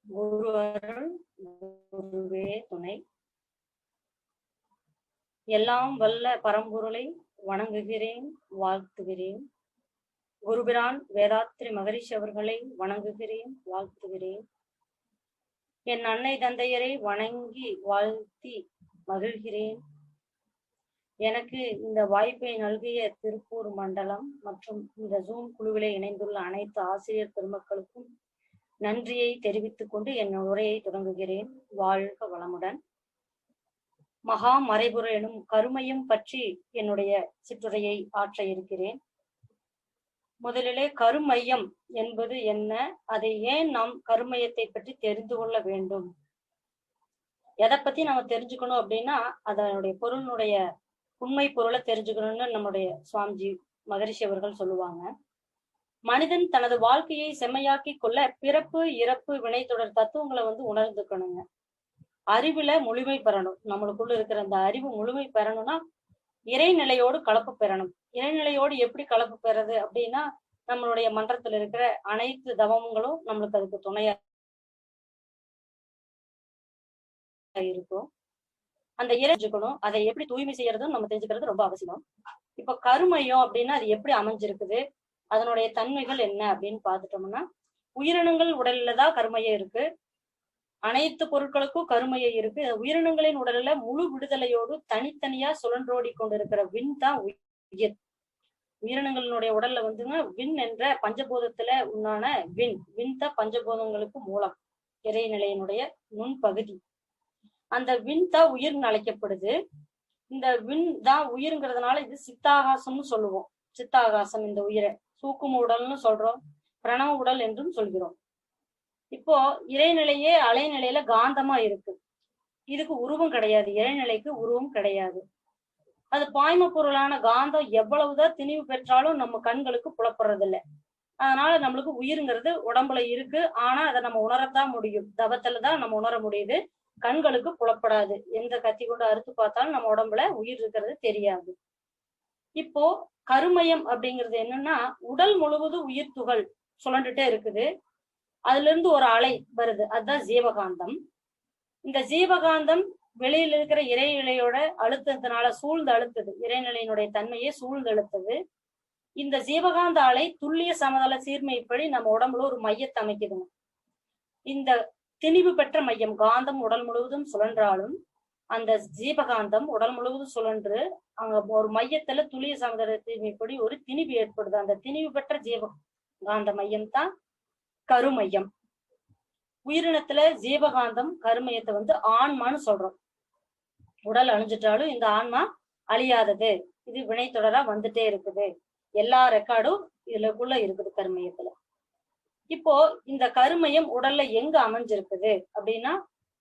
குரு அருள், குருவே துணை. எல்லாம் வல்ல பரம்பொருளை வணங்குகிறேன், வாழ்த்துகிறேன். குருபிரான் வேதாத்ரி மகரிஷி அவர்களை வணங்குகிறேன், வாழ்த்துகிறேன். என் அன்னை தந்தையரை வணங்கி வாழ்த்தி மகிழ்கிறேன். எனக்கு இந்த வாய்ப்பை நல்கிய திருப்பூர் மண்டலம் மற்றும் இந்த ஜூம் குழுவிலே இணைந்துள்ள அனைத்து ஆசிரியர் பெருமக்களுக்கும் நன்றியை தெரிவித்துக் கொண்டு என் உரையை தொடங்குகிறேன். வாழ்க வளமுடன். மகா மறைபொருள் எனும் கருமையும் பற்றி என்னுடைய சிற்றுரையை ஆற்ற இருக்கிறேன். முதலிலே கருமையம் என்பது என்ன, அதை ஏன் நாம் கருமையத்தை பற்றி தெரிந்து கொள்ள வேண்டும், எதை பத்தி நம்ம தெரிஞ்சுக்கணும் அப்படின்னா அதனுடைய பொருளுடைய உண்மை பொருளை தெரிஞ்சுக்கணும்னு நம்முடைய சுவாமிஜி மகரிஷி அவர்கள் சொல்லுவாங்க. மனிதன் தனது வாழ்க்கையை செம்மையாக்கி கொள்ள பிறப்பு இறப்பு வினை தொடர் தத்துவங்களை உணர்ந்துக்கணுங்க. அறிவுல முழுமை பெறணும். நம்மளுக்குள்ள இருக்கிற அந்த அறிவு முழுமை பெறணும்னா இறைநிலையோடு கலப்பு பெறணும். இறைநிலையோடு எப்படி கலப்பு பெறது அப்படின்னா நம்மளுடைய மன்றத்துல இருக்கிற அனைத்து தவங்களும் நம்மளுக்கு அதுக்கு துணையா இருக்கும். அந்த இறைஞ்சுக்கணும். அதை எப்படி தூய்மை செய்யறதும் நம்ம தெரிஞ்சுக்கிறது ரொம்ப அவசியம். இப்ப கருமையம் அப்படின்னா அது எப்படி அமைஞ்சிருக்குது, அதனுடைய தன்மைகள் என்ன அப்படின்னு பார்த்துட்டோம்னா, உயிரினங்கள் உடல்ல தான் கருமையம் இருக்கு. அனைத்து பொருட்களுக்கும் கருமையம் இருக்கு. உயிரினங்களின் உடல்ல முழு விடுதலையோடு தனித்தனியா சுழன்றோடி கொண்டிருக்கிற விண் தான் உயிர். உயிரினங்களினுடைய உடல்ல விண் என்ற பஞ்சபூதத்துல உண்டான விண் தான் பஞ்சபூதங்களுக்கு மூலம், இறைநிலையினுடைய நுண்பகுதி. அந்த விண் தான் உயிர் அழைக்கப்படுது. இந்த விண் தான் உயிருங்கிறதுனால இது சித்தாகாசம்னு சொல்லுவோம். சித்தாகாசம் இந்த உயிரை சூக்கும உடல்னு சொல்றோம், பிரணவ உடல் என்றும் சொல்கிறோம். இப்போ இறைநிலையே அலைநிலையில காந்தமா இருக்கு. இதுக்கு உருவம் கிடையாது, இறைநிலைக்கு உருவம் கிடையாது. அது பாய்ம பொருளான காந்தம் எவ்வளவுதான் திணிவு பெற்றாலும் நம்ம கண்களுக்கு புலப்படுறதில்லை. அதனால நம்மளுக்கு உயிருங்கிறது உடம்புல இருக்கு. ஆனா அதை நம்ம உணரத்தான் முடியும். தவத்துலதான் நம்ம உணர முடியுது, கண்களுக்கு புலப்படாது. எந்த கத்தி கொண்டு அறுத்து பார்த்தாலும் நம்ம உடம்புல உயிர் இருக்கிறது தெரியாது. இப்போ கருமையம் அப்படிங்கிறது என்னன்னா, உடல் முழுவதும் உயிர் துகள் சுழண்டுட்டே இருக்குது. அதுல இருந்து ஒரு அலை வருது, அதுதான் ஜீவகாந்தம். இந்த ஜீவகாந்தம் வெளியில இருக்கிற இறைநிலையோட அழுத்தத்தினால சூழ்ந்து அழுத்துது. இறைநிலையினுடைய தன்மையை சூழ்ந்து அழுத்துது. இந்த ஜீவகாந்த அலை துல்லிய சமதள சீர்மைப்படி நம்ம உடம்புல ஒரு மையத்தை அமைக்குதுங்க. இந்த திணிவு பெற்ற மையம் காந்தம் உடல் முழுவதும் சுழன்றாலும் அந்த ஜீவகாந்தம் உடல் முழுவதும் சுழன்று அங்க ஒரு மையத்துல துளிய சமதள சீர்மைப்படி ஒரு திணிவு ஏற்படுது. அந்த திணிவு பெற்ற ஜீவகாந்த மையம் தான் கருமையம். உயிரினத்துல ஜீவகாந்தம் கருமையத்தை ஆன்மான்னு சொல்றோம். உடல் அழிஞ்சிட்டாலும் இந்த ஆன்மா அழியாதது. இது வினை தொடரா வந்துட்டே இருக்குது. எல்லா ரெக்கார்டும் இதுலக்குள்ள இருக்குது கருமையத்துல. இப்போ இந்த கருமையம் உடல்ல எங்க அமைஞ்சிருக்குது அப்படின்னா,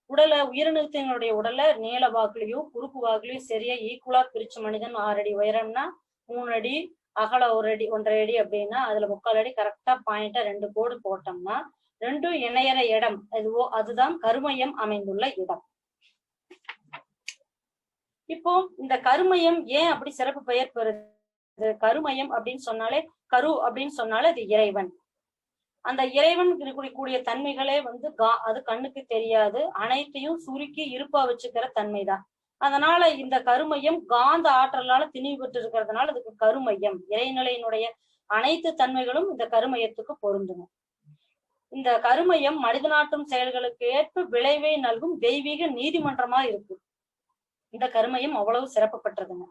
உயிரினத்தினுடைய உடல்ல நீள வாக்குலயும் குறுக்கு வாக்குலயும் சரியா ஈக்குவலா பிரிச்ச மனிதன் 6 அடி உயரம்னா 3 அடி, அகல 1 அடி 1.5 அடி அப்படின்னா அதுல 3/4 அடி கரெக்டா பாயிண்டா 2 கோடு போட்டோம்னா ரெண்டும் இணையற இடம் எதுவோ அதுதான் கருமையம் அமைந்துள்ள இடம். இப்போ இந்த கருமையம் ஏன் அப்படி சிறப்பு பெயர் பெறுது? கருமையம் அப்படின்னு சொன்னாலே, கரு அப்படின்னு சொன்னாலே அது இறைவன். அந்த இறைவன் இருக்கக்கூடிய தன்மைகளே அது கண்ணுக்கு தெரியாது. அனைத்தையும் சுருக்கி இருப்பா வச்சுக்கிற தன்மைதான். அதனால இந்த கருமையம் காந்த ஆற்றலால திணிவு பெற்று இருக்கிறதுனால அதுக்கு கருமையம். இறைநிலையினுடைய அனைத்து தன்மைகளும் இந்த கருமையத்துக்கு பொருந்தும். இந்த கருமையம் மனிதநாட்டும் செயல்களுக்கு ஏற்ப விளைவை நல்கும் தெய்வீக நீதிமன்றமா இருக்கு. இந்த கருமையம் அவ்வளவு சிறப்புப்பட்டதுங்க.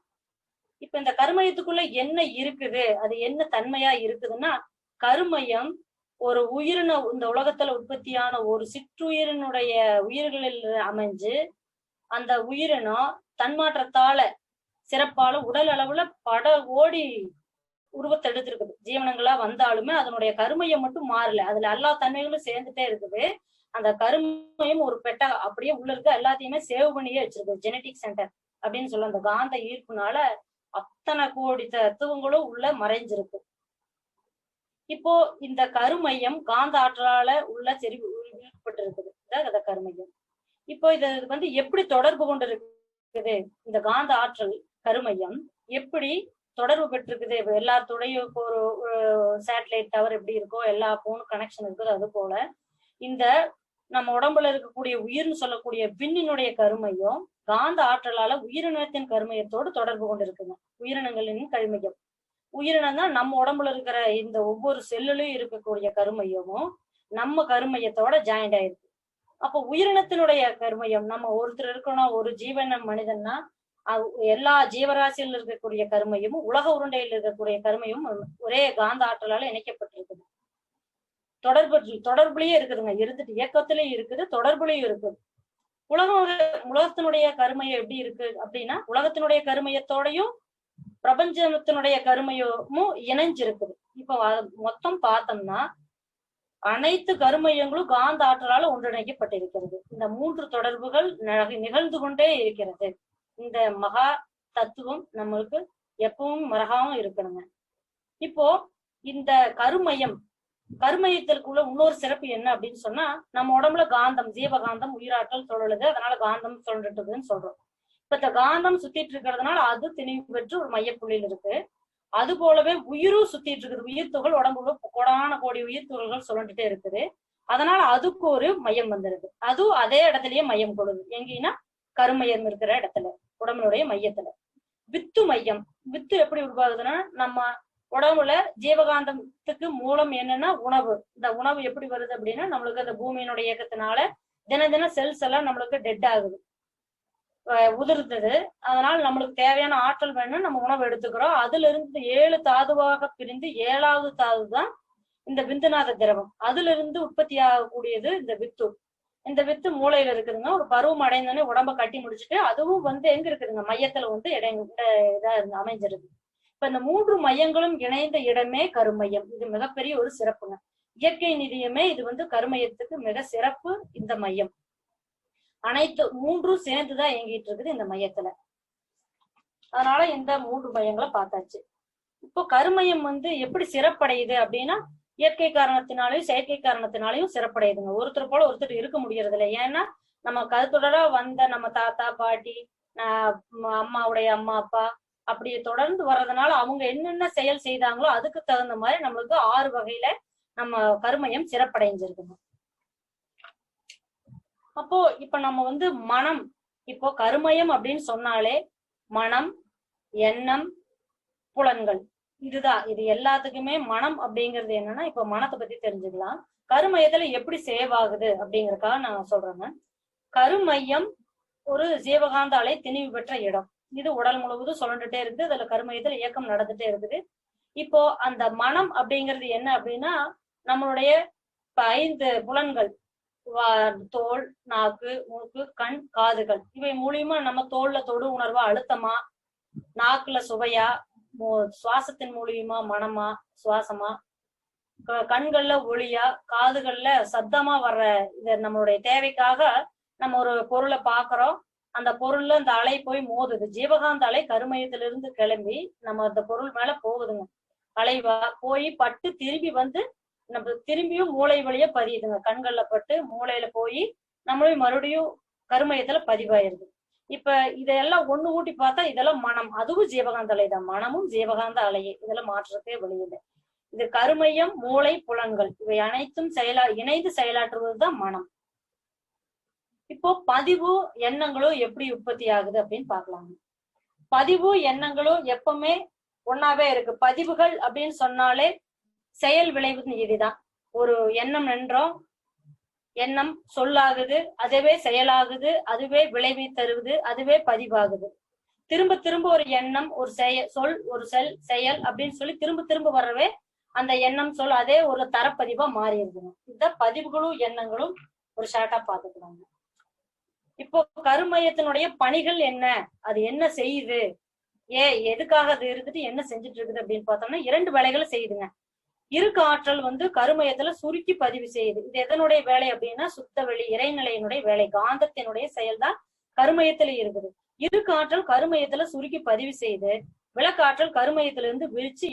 இப்ப இந்த கருமையத்துக்குள்ள என்ன இருக்குது, அது என்ன தன்மையா இருக்குதுன்னா, கருமையம் ஒரு உயிரின இந்த உலகத்துல உற்பத்தியான ஒரு சிற்றுயிரினுடைய உயிர்களில் அமைஞ்சு அந்த உயிரினம் தன்மாற்றத்தால சிறப்பால உடல் அளவுல பட ஓடி உருவத்தை எடுத்திருக்குது. ஜீவனங்களா வந்தாலுமே அதனுடைய கருமையம் மட்டும் மாறல. அதுல எல்லா தன்மைகளும் சேர்ந்துட்டே இருக்குது. அந்த கருமையம் ஒரு பெட்டகம் அப்படியே உள்ள இருக்க எல்லாத்தையுமே சேவ் பண்ணியே வச்சிருக்கு. ஜெனட்டிக் சென்டர் அப்படின்னு சொல்ல அந்த காந்த ஈர்ப்புனால அத்தனை கோடி தத்துவங்களும் உள்ள மறைஞ்சிருக்கு. இப்போ இந்த கருமையம் காந்த ஆற்றலால உள்ள ஈர்க்கப்பட்டு இருக்குது. அந்த கருமையம் இப்போ இது எப்படி தொடர்பு கொண்டு இருக்குது? இந்த காந்த ஆற்றல் கருமையம் எப்படி தொடர்பு பெற்றிருக்குது? எல்லாத்துடைய ஒரு சேட்டலைட் டவர் எப்படி இருக்கோ, எல்லா போன் கனெக்ஷன் இருக்குது, அது போல இந்த நம்ம உடம்புல இருக்கக்கூடிய உயிர்னு சொல்லக்கூடிய விண்ணினுடைய கருமையும் காந்த ஆற்றலால உயிரினத்தின் கருமையத்தோடு தொடர்பு கொண்டு இருக்குங்க. உயிரினங்களின் கருமையம். உயிரினம் தான் நம்ம உடம்புல இருக்கிற இந்த ஒவ்வொரு செல்லுலயும் இருக்கக்கூடிய கருமையமும் நம்ம கருமையத்தோட ஜாயிண்ட் ஆயிருக்கு. அப்போ உயிரினத்தினுடைய கருமையம், நம்ம ஒருத்தர் இருக்கணும், ஒரு ஜீவன மனிதன்னா எல்லா ஜீவராசியில் இருக்கக்கூடிய கருமையும் உலக உருண்டையில் இருக்கக்கூடிய கருமையும் ஒரே காந்த ஆற்றலால இணைக்கப்பட்டிருக்குது. தொடர்புலயே இருக்குதுங்க. இருந்துட்டு இயக்கத்திலயும் இருக்குது, தொடர்புலயும் இருக்குது. உலகத்தினுடைய கருமையம் எப்படி இருக்கு அப்படின்னா, உலகத்தினுடைய கருமையத்தோடையும் பிரபஞ்சத்தினுடைய கருமையமும் இணைஞ்சிருக்குது. இப்ப மொத்தம் பார்த்தோம்னா அனைத்து கருமையங்களும் காந்த ஆற்றலால ஒன்றிணைக்கப்பட்டிருக்கிறது. இந்த 3 தொடர்புகள் நிகழ்ந்து கொண்டே இருக்கிறது. இந்த மகா தத்துவம் நம்மளுக்கு எப்பவும் மறக்காம இருக்கணுங்க. இப்போ இந்த கருமையத்திற்குள்ள இன்னொரு சிறப்பு என்ன அப்படின்னு சொன்னா, நம்ம உடம்புல காந்தம், ஜீவகாந்தம் உயிராற்றல் தொழலுது, அதனால காந்தம் சொல்லிட்டுதுன்னு சொல்றோம். இப்ப இந்த காந்தம் சுத்திட்டு இருக்கிறதுனால அது திணிவு பெற்று ஒரு மையப்புள்ளியில் இருக்கு. அது போலவே உயிரும் சுத்திட்டு இருக்குது. உயிர் துகள் உடம்புல கோடான கோடி உயிர் துகள்கள் சொல்லிட்டே இருக்குது. அதனால அதுக்கு ஒரு மையம் வந்துருது. அதுவும் அதே இடத்துலயே மையம் கொடுது. எங்கன்னா கருமையம் இருக்கிற இடத்துல, உடம்புடைய மையத்துல. வித்து மையம். வித்து எப்படி உருவாகுதுன்னா, நம்ம உடம்புல ஜீவகாந்தத்துக்கு மூலம் என்னன்னா உணவு. இந்த உணவு எப்படி வருது அப்படின்னா, நம்மளுக்கு அந்த பூமியினுடைய இயக்கத்தினால தினம் செல்ஸ் எல்லாம் நம்மளுக்கு டெட் ஆகுது, உதிர்ந்தது. அதனால நம்மளுக்கு தேவையான ஆற்றல் வேணும்னு நம்ம உணவு எடுத்துக்கிறோம். அதுல இருந்து 7 தாதுவாக பிரிந்து 7வது தாது தான் இந்த விந்துநாத திரவம். அதுல இருந்து உற்பத்தி ஆகக்கூடியது இந்த வித்து. இந்த வித்து மூளையில இருக்குதுங்க. ஒரு பருவம் அடைந்தோடனே உடம்ப கட்டி முடிச்சுட்டு அதுவும் எங்க இருக்குதுங்க, மையத்துல இதா அமைஞ்சிருக்கு. இப்ப இந்த 3 மையங்களும் இணைந்த இடமே கருமையம். இது மிகப்பெரிய ஒரு சிறப்புங்க. இயற்கை நிதியமே இது கருமையத்துக்கு மிக சிறப்பு. இந்த மையம் அனைத்து 3ம் சேர்ந்துதான் இயங்கிட்டு இருக்குது இந்த மையத்துல. அதனால இந்த 3 மையங்களை பார்த்தாச்சு. இப்போ கருமையம் எப்படி சிறப்படையுது அப்படின்னா, இயற்கை காரணத்தினாலையும் செயற்கை காரணத்தினாலையும் சிறப்படையுதுங்க. ஒருத்தர் போல ஒருத்தர் இருக்க முடியறது இல்லை. ஏன்னா நம்ம கருத்துடரா வந்த நம்ம தாத்தா பாட்டி, அம்மாவுடைய அம்மா அப்பா அப்படி தொடர்ந்து வர்றதுனால அவங்க என்னென்ன செயல் செய்தாங்களோ அதுக்கு தகுந்த மாதிரி நம்மளுக்கு 6 வகையில நம்ம கருமையம் சிறப்படைஞ்சிருக்குங்க. அப்போ இப்ப நம்ம மனம், இப்போ கருமையம் அப்படின்னு சொன்னாலே மனம், எண்ணம், புலன்கள், இதுதான். இது எல்லாத்துக்குமே மனம் அப்படிங்கிறது என்னன்னா, இப்ப மனத்தை பத்தி தெரிஞ்சுக்கலாம். கருமையத்துல எப்படி சேவ் ஆகுது அப்படிங்கறதுக்காக நான் சொல்றேங்க. கருமையம் ஒரு ஜீவகாந்த அலை திணிவு பெற்ற இடம். இது உடல் முழுவதும் சுழண்டுட்டே இருக்குது. அதுல கருமையத்துல இயக்கம் நடந்துட்டே இருக்குது. இப்போ அந்த மனம் அப்படிங்கிறது என்ன அப்படின்னா, நம்மளுடைய 5 புலன்கள், தோல், நாக்கு, மூக்கு, கண், காதுகள், இவை மூலியமா நம்ம தோல்ல தொடு உணர்வா அழுத்தமா, நாக்குல சுவையா, சுவாசத்தின் மூலியமா மனமா சுவாசமா, கண்கள்ல ஒளியா, காதுகள்ல சத்தமா வர்ற இத நம்மளுடைய தேவைக்காக நம்ம ஒரு பொருளை பாக்குறோம். அந்த பொருள்ல இந்த அலை போய் மோதுது. ஜீவகாந்த அலை கருமையத்திலிருந்து கிளம்பி நம்ம அந்த பொருள் மேல போகுதுங்க. அலைவா போய் பட்டு திரும்பி நம்ம திரும்பியும் மூளை வழியா பதியுதுங்க. கண்கள்ல பட்டு மூளையில போய் நம்மளும் மறுபடியும் கருமையத்துல பதிவாயிருது. இப்ப இதெல்லாம் ஒண்ணு ஊட்டி பார்த்தா இதெல்லாம் மனம், அதுவும் ஜீவகாந்த அலை தான். மனமும் ஜீவகாந்த அலையே, இதெல்லாம் மாற்றத்தே வெளியில. இது கருமையம், மூளை, புலன்கள் இவை அனைத்தும் இணைந்து செயலாற்றுவதுதான் மனம். இப்போ பதிவு எண்ணங்களும் எப்படி உற்பத்தி ஆகுது அப்படின்னு பாக்கலாம். பதிவு எண்ணங்களும் எப்பவுமே ஒன்னாவே இருக்கு. பதிவுகள் அப்படின்னு சொன்னாலே செயல் விளைவு இதுதான். ஒரு எண்ணம் நின்றோம், எண்ணம் சொல்லாகுது, அதுவே செயலாகுது, அதுவே விளைவை தருவது, அதுவே பதிவாகுது. திரும்ப திரும்ப ஒரு எண்ணம், ஒரு சொல், ஒரு செயல் அப்படின்னு சொல்லி திரும்ப திரும்ப வர்றவே அந்த எண்ணம் சொல் அதே ஒரு தரப்பதிவா மாறிடுதுங்க. இதுதான் பதிவுகளும் எண்ணங்களும் ஒரு ஷார்ட்டா பாத்துக்கிறாங்க. இப்போ கருமையத்தினுடைய பணிகள் என்ன, அது என்ன செய்யுது, எதுக்காக அது இருக்குது, என்ன செஞ்சுட்டு இருக்குது அப்படின்னு பார்த்தோம்னா 2 வேலைகளை செய்யுதுங்க. இருக்கு ஆற்றல் கருமையத்துல சுருக்கி பதிவு செய்யுது. இது எதனுடைய வேலை அப்படின்னா, சுத்தவெளி இறைநிலையினுடைய வேலை. காந்தத்தினுடைய செயல்தான் கருமையத்துல இருக்குது. இருக்கு ஆற்றல் கருமையத்துல சுருக்கி பதிவு செய்து விளக்காற்றல் கருமையத்துல இருந்து விரிச்சு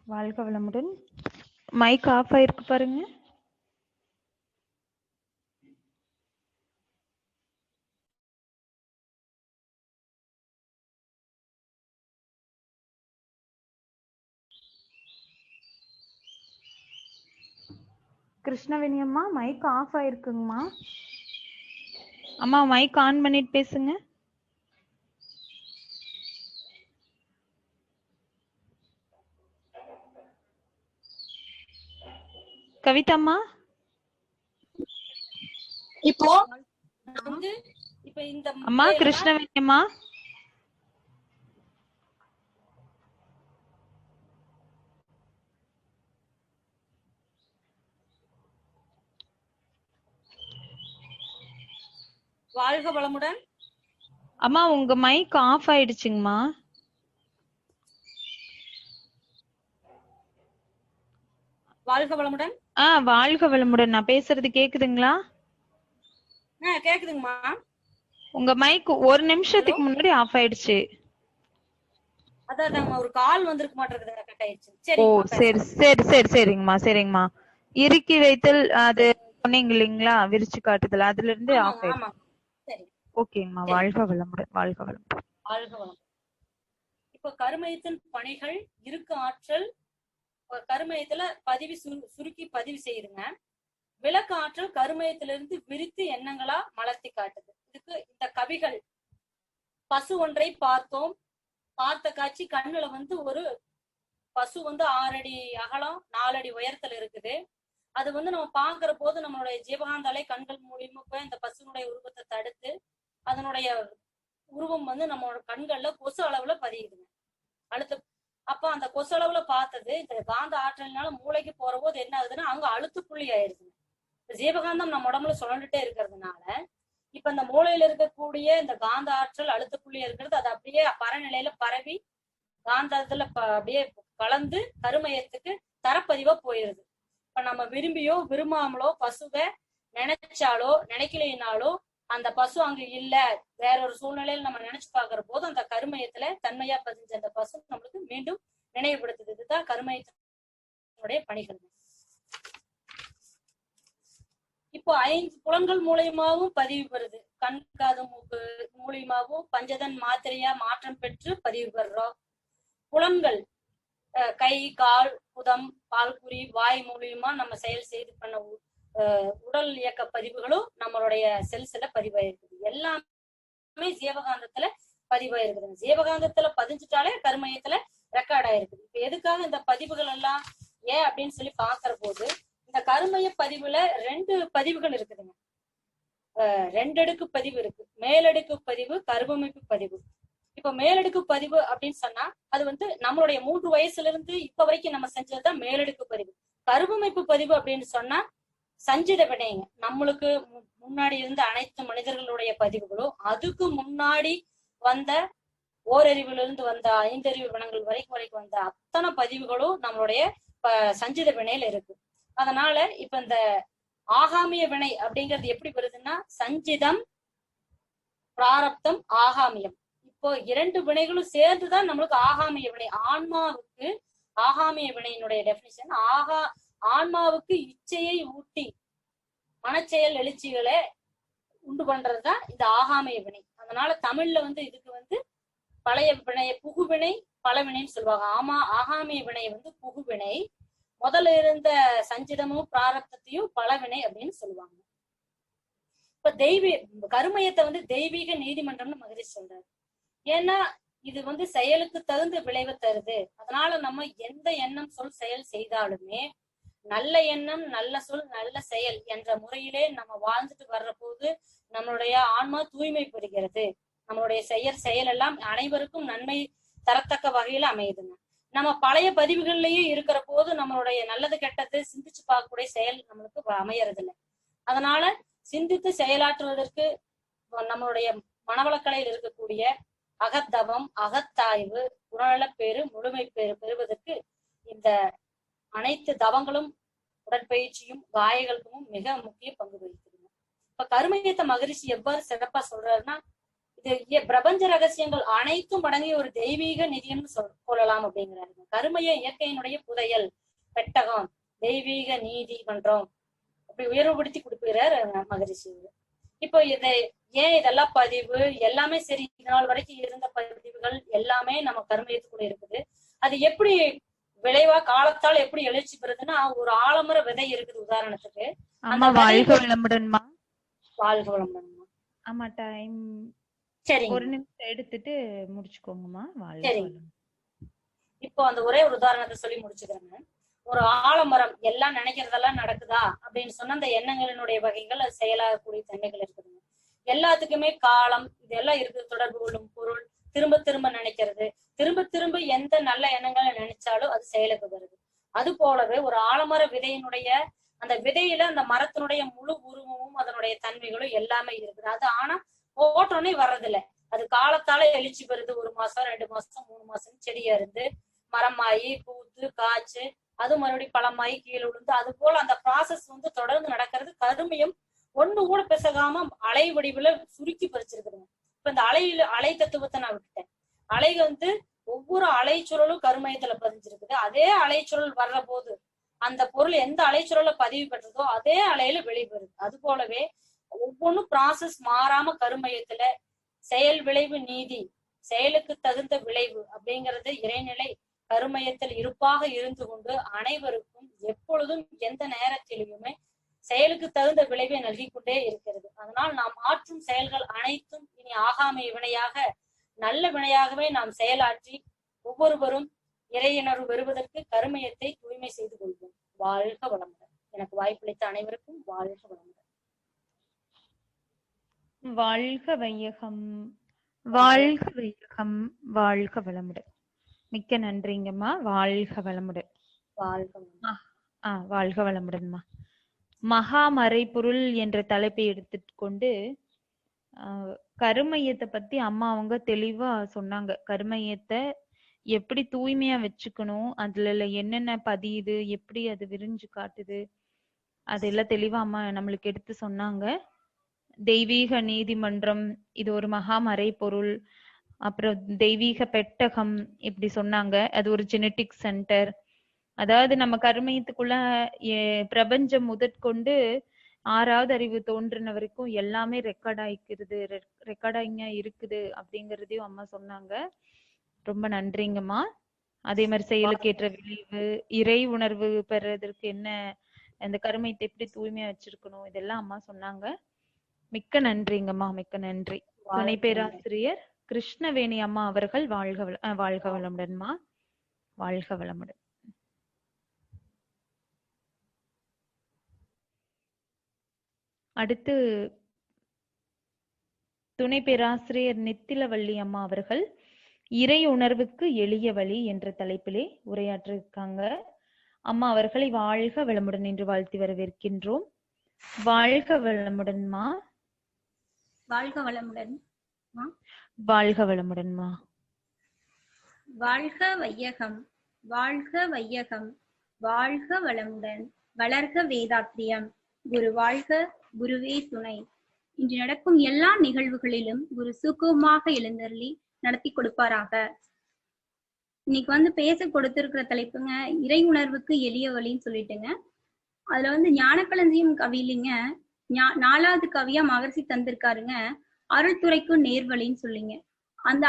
வாழ்க வளமுடன். மைக் ஆஃப் ஆயிருக்கு பாருங்க. கிருஷ்ணவேணி அம்மா மைக் ஆஃப் ஆயிருக்குங்கம்மா. அம்மா மைக் ஆன் பண்ணிட்டு பேசுங்க. கவிதாம்மா இப்போ வந்து இப்ப இந்த அம்மா கிருஷ்ணவேணி அம்மா வாழ்க வளமுடன். அம்மா உங்க மைக் ஆஃப் ஆயிடுச்சுங்கம்மா. வாழ்க வளமுடன். வாழ்க வளமுடன். நான் பேசுறது கேக்குதுங்களா? கேக்குதுங்கம்மா. உங்க மைக் ஒரு நிமிஷத்துக்கு முன்னாடி ஆஃப் ஆயிடுச்சு. அதான் ஒரு கால் வந்திருக்க மாட்டேங்குதுங்க, கட் ஆயிடுச்சு. ஓ சரி சரிங்கம்மா சரிங்கம்மா. இறுக்கி வைத்தல் அது சொன்னீங்க இல்லைங்களா, விரிச்சு காட்டுதல், அதுல இருந்து ஆஃப் ஆயிடுச்சு. சரி ஓகேங்கம்மா. வாழ்க வளமுடன். வாழ்க வளமுடன். வாழ்க வளமுடன். இப்ப கருமையத்தின் பணிகள் இருக்கு ஆற்றல் கருமையத்துல சுருக்கி பதிவு செய்யுதுங்க. விளக்கு ஆற்றல் கருமையத்திலிருந்து விரித்து எண்ணங்களா மலர்த்தி காட்டுது. இதுக்கு இந்த கவிகள் பசு ஒன்றை பார்த்தோம், பார்த்த காட்சி கண்ணுல வந்து ஒரு பசு வந்து 6 அடி அகலம் 4 அடி உயரத்துல இருக்குது. அது வந்து நம்ம பாக்குற போது நம்மளுடைய ஜீவகாந்தாலே கண்கள் மூலியமா போய் அந்த பசுனுடைய உருவத்தை தடுத்து அதனுடைய உருவம் வந்து நம்மளோட கண்கள்ல கொசு அளவுல பதியுதுங்க. அப்ப அந்த கொசு அளவுல பார்த்தது இந்த காந்த ஆற்றலினால மூளைக்கு போற போது என்ன ஆகுதுன்னா அங்க அழுத்து புள்ளி ஆயிருதுங்க. ஜீவகாந்தம் நம்ம உடம்புல சுழண்டுட்டே இருக்கிறதுனால இப்ப இந்த மூளையில இருக்கக்கூடிய இந்த காந்த ஆற்றல் அழுத்த புள்ளியா இருக்கிறது அது அப்படியே பரநிலையில பரவி காந்தத்துல அப்படியே கலந்து கருமையத்துக்கு தரப்பதிவா போயிருது. இப்ப நம்ம விரும்பியோ விரும்பாமலோ பசுவை நினைச்சாலோ நினைக்கலைனாலோ அந்த பசு அங்க இல்ல, வேற ஒரு சூழ்நிலையில நம்ம நினைச்சு பாக்குற போது அந்த கருமையத்துல தன்மையா பதிஞ்ச அந்த பசு நம்மளுக்கு மீண்டும் நினைவுபடுத்துது. இதுதான் கருமையத்தினுடைய பணிகள். இப்போ 5 புலன்கள் மூலியமாவும் பதிவு பெறுது. கண் காது மூக்கு மூலியமாவும் பஞ்சதன் மாத்திரையா மாற்றம் பெற்று பதிவு பெறுறோம். புலன்கள் கை கால் புதம் பால்குறி வாய் மூலியமா நம்ம செயல் செய்து பண்ண உடல் இயக்க பதிவுகளும் நம்மளுடைய செல்ஸ்ல பதிவாயிருக்குது. எல்லாமே ஜீவகாந்தத்துல பதிவாயிருக்குது. ஜீவகாந்தத்துல பதிஞ்சுட்டாலே கருமையத்துல ரெக்கார்ட் ஆயிருக்குது. இப்ப எதுக்காக இந்த பதிவுகள் எல்லாம் ஏன் அப்படின்னு சொல்லி பாக்குற போது இந்த கருமைய பதிவுல 2 பதிவுகள் இருக்குதுங்க. 2 அடுக்கு பதிவு இருக்கு. மேலடுக்கு பதிவு, கருவமைப்பு பதிவு. இப்ப மேலடுக்கு பதிவு அப்படின்னு சொன்னா அது வந்து நம்மளுடைய 3 வயசுல இருந்து இப்ப வரைக்கும் நம்ம செஞ்சதுதான் மேலடுக்கு பதிவு. கருவமைப்பு பதிவு அப்படின்னு சொன்னா சஞ்சித வினைங்க. நம்மளுக்கு முன்னாடி இருந்த அனைத்து மனிதர்களுடைய பதிவுகளும் அதுக்கு முன்னாடி வந்த ஓரறிவுல இருந்து வந்த 5 அறிவு வினங்கள் வரைக்கும் வந்த அத்தனை பதிவுகளும் நம்மளுடைய சஞ்சித வினையில இருக்கு. அதனால இப்ப இந்த ஆகாமிய வினை அப்படிங்கிறது எப்படி வருதுன்னா சஞ்சிதம் பிராரப்தம் ஆகாமியம். இப்போ 2 வினைகளும் சேர்ந்துதான் நம்மளுக்கு ஆகாமிய வினை. ஆன்மாவுக்கு ஆகாமிய வினையினுடைய டெபினிஷன் ஆன்மாவுக்கு இச்சையை ஊட்டி மனச்செயல் எழுச்சிகளை உண்டு பண்றதுதான் இந்த ஆகாமிய வினை. அதனால தமிழ்ல வந்து இதுக்கு வந்து பழைய வினைய புகுவினை பலவினைன்னு சொல்லுவாங்க. ஆகாமிய வினை வந்து புகுவினை, முதல்ல இருந்த சஞ்சிதமும் பிராரப்தத்தையும் பலவினை அப்படின்னு சொல்லுவாங்க. இப்ப கருமையத்தை வந்து தெய்வீக நீதிமன்றம்னு மகிழ்ச்சி சொல்றாரு. ஏன்னா இது வந்து செயலுக்கு தகுந்த விளைவை தருது. அதனால நம்ம எந்த எண்ணம் சொல் செயல் செய்தாலுமே நல்ல எண்ணம் நல்ல சொல் நல்ல செயல் என்ற முறையிலே நம்ம வாழ்ந்துட்டு வர்ற போது நம்மளுடைய ஆன்மா தூய்மை பெறுகிறது. நம்மளுடைய செயல் எல்லாம் அனைவருக்கும் நன்மை தரத்தக்க வகையில அமையுதுங்க. நம்ம பழைய பதிவுகள்லயே இருக்கிற போது நம்மளுடைய நல்லது கெட்டது சிந்திச்சு பார்க்கக்கூடிய செயல் நம்மளுக்கு அமையறது இல்லை. அதனால சிந்தித்து செயலாற்றுவதற்கு நம்மளுடைய மனவளக்கலையில் இருக்கக்கூடிய அகத்தவம் அகத்தாய்வு குணநலப்பேறு முழுமை பேறு பெறுவதற்கு இந்த அனைத்து தவங்களும் உடற்பயிற்சியும் காயங்களுக்கும் மிக முக்கிய பங்கு வகிக்குதுங்க. இப்ப கருமையத்தை மகரிஷி எவ்வாறு சிறப்பா சொல்றாருன்னா இது பிரபஞ்ச ரகசியங்கள் அனைத்தும் அடங்கிய ஒரு தெய்வீக நிதியம்னு சொல்லலாம் அப்படிங்கிறாருங்க. கருமைய இயற்கையினுடைய புதையல் பெட்டகம் தெய்வீக நீதிமன்றம் அப்படி உயர்வுபடுத்தி கொடுக்கிறார் மகரிஷி. இப்போ இதெல்லாம் பதிவு எல்லாமே சரி, இது நாள் வரைக்கும் இருந்த பதிவுகள் எல்லாமே நம்ம கருமையத்துக்குள்ள இருக்குது. அது எப்படி விளைவா காலத்தால் எப்படி எழுச்சி பெறுதுன்னா, ஒரு ஆலமர விதை இருக்குது உதாரணத்துக்கு. அம்மா வாழ்க வளமுடன்மா. வாழ்க வளமுடன்மா. ஆமா டைம் சரிங்க. ஒரு நிமிஷம் எடுத்துட்டு முடிச்சுக்கோங்கம்மா. வாழ்க சரிங்க. வளமுடன். இப்போ அந்த ஒரே ஒரு உதாரணத்தை சொல்லி முடிச்சுக்கிறேங்க. ஒரு ஆலமரம் எல்லாம் நினைக்கிறதெல்லாம் நடக்குதா அப்படின்னு சொன்னா அந்த எண்ணங்களினுடைய வகைகள், அது செயலாகக்கூடிய தன்மைகள் இருக்குதுங்க. எல்லாத்துக்குமே காலம் இதெல்லாம் இருக்குது. தொடர்பு கொள்ளும் பொருள், திரும்ப திரும்ப நினைக்கிறது, திரும்ப திரும்ப எந்த நல்ல எண்ணங்களை நினைச்சாலும் அது செயலுக்கு வருது. அது போலவே ஒரு ஆலமர விதையினுடைய அந்த விதையில அந்த மரத்தினுடைய முழு உருவமும் அதனுடைய தன்மைகளும் எல்லாமே இருக்குது. அது ஆனா போட்டோன்னே வர்றதில்ல. அது காலத்தால எழுச்சி பெறுது. 1 மாசம் 2 மாசம் 3 மாசம் செடியா இருந்து மரமாயி பூத்து காய்ச்சு அது மறுபடியும் பழமாயி கீழே விழுந்து, அது போல அந்த ப்ராசஸ் வந்து தொடர்ந்து நடக்கிறது. கருமையும் ஒண்ணு கூட பிசகாம அலை வடிவுல சுருக்கி பறிச்சிருக்குதுங்க. இப்ப இந்த அலை தத்துவத்தை நான் விட்டுட்டேன். அலை வந்து ஒவ்வொரு அலைச்சுழலும் கருமையத்துல பதிஞ்சிருக்குது. அதே அலைச்சுழல் வர்ற போது அந்த பொருள் எந்த அலைச்சுழல பதிவு பெற்றதோ அதே அலையில வெளிவருது. அது போலவே ஒவ்வொன்றும் ப்ராசஸ் மாறாம கருமையத்துல செயல் விளைவு நீதி, செயலுக்கு தகுந்த விளைவு அப்படிங்கிறது இறைநிலை கருமையத்தில் இருப்பாக இருந்து கொண்டு அனைவருக்கும் எப்பொழுதும் எந்த நேரத்திலுமே செயலுக்கு தகுந்த விளைவை நல்கி கொண்டே இருக்கிறது. அதனால் நாம் ஆற்றும் செயல்கள் அனைத்தும் இனி ஆகாமை வினையாக நல்ல வினையாகவே நாம் செயலாற்றி ஒவ்வொருவரும் இறையுணர்வு பெறுவதற்கு கருமையத்தை தூய்மை செய்து கொள்வோம். வாழ்க வளமுடன். எனக்கு வாய்ப்பளித்த அனைவருக்கும் வாழ்க வளமுடன். வாழ்க வையகம், வாழ்க வையகம், வாழ்க வளமுடன். மிக்க நன்றிங்கம்மா. வாழ்க வளமுடன். வாழ்க வளமுடன். வாழ்க வளமுடன்மா. மகாமறை பொருள் என்ற தலைப்பை எடுத்துக்கொண்டு கருமையத்தை பத்தி அம்மா அவங்க தெளிவா சொன்னாங்க. கருமையத்தை எப்படி தூய்மையா வச்சுக்கணும், அதுல என்னென்ன பதியுது, எப்படி அது விரிஞ்சு காட்டுது, அதெல்லாம் தெளிவா அம்மா நம்மளுக்கு எடுத்து சொன்னாங்க. தெய்வீக நீதிமன்றம் இது ஒரு மகாமறை பொருள், அப்புறம் தெய்வீக பெட்டகம் இப்படி சொன்னாங்க. அது ஒரு ஜெனட்டிக் சென்டர். அதாவது நம்ம கருமையத்துக்குள்ள பிரபஞ்சம் முதற்கொண்டு 6வது அறிவு தோன்றின வரைக்கும் எல்லாமே ரெக்கார்டாயிங்க இருக்குது அப்படிங்கறதையும் அம்மா சொன்னாங்க. ரொம்ப நன்றிங்கம்மா. அதே மாதிரி செயலுக்கு ஏற்ற விளைவு, இறை உணர்வு பெறதற்கு என்ன, அந்த கருமையத்தை எப்படி தூய்மையா வச்சிருக்கணும், இதெல்லாம் அம்மா சொன்னாங்க. மிக்க நன்றிங்கம்மா. மிக்க நன்றி. துணை பேராசிரியர் கிருஷ்ணவேணி அம்மா அவர்கள் வாழ்க வளமுடன்மா. வாழ்க வளமுடன். அடுத்து துணை பேராசிரியர் நித்திலவள்ளி அம்மா அவர்கள் இறை உணர்வுக்கு எளிய வழி என்ற தலைப்பிலே உரையாற்ற இருக்காங்க. அம்மா அவர்களை வாழ்க வளமுடன் என்று வாழ்த்தி வரவேற்கின்றோம். வாழ்க வளமுடன்மா. வாழ்க வளமுடன். வாழ்க வளமுடன்மா. வாழ்க வையகம், வாழ்க வையகம், வாழ்க வளமுடன், வளர்க வேதாத்திரியம். குரு வாழ்க, குருவே துணை. இன்று நடக்கும் எல்லா நிகழ்வுகளிலும் குரு சுகமாக எழுந்தருளி நடத்தி கொடுப்பாராக. இன்னைக்கு பேச கொடுத்திருக்கிற தலைப்புங்க இறை உணர்வுக்கு எளிய வழின்னு சொல்லிட்டுங்க. அதுல ஞானக்களஞ்சியம் கவியிலிங்க 4வது கவியா மகர்ஷி தந்திருக்காருங்க, அருள்துறைக்கு நேர்வழின்னு சொல்லிங்க. அந்த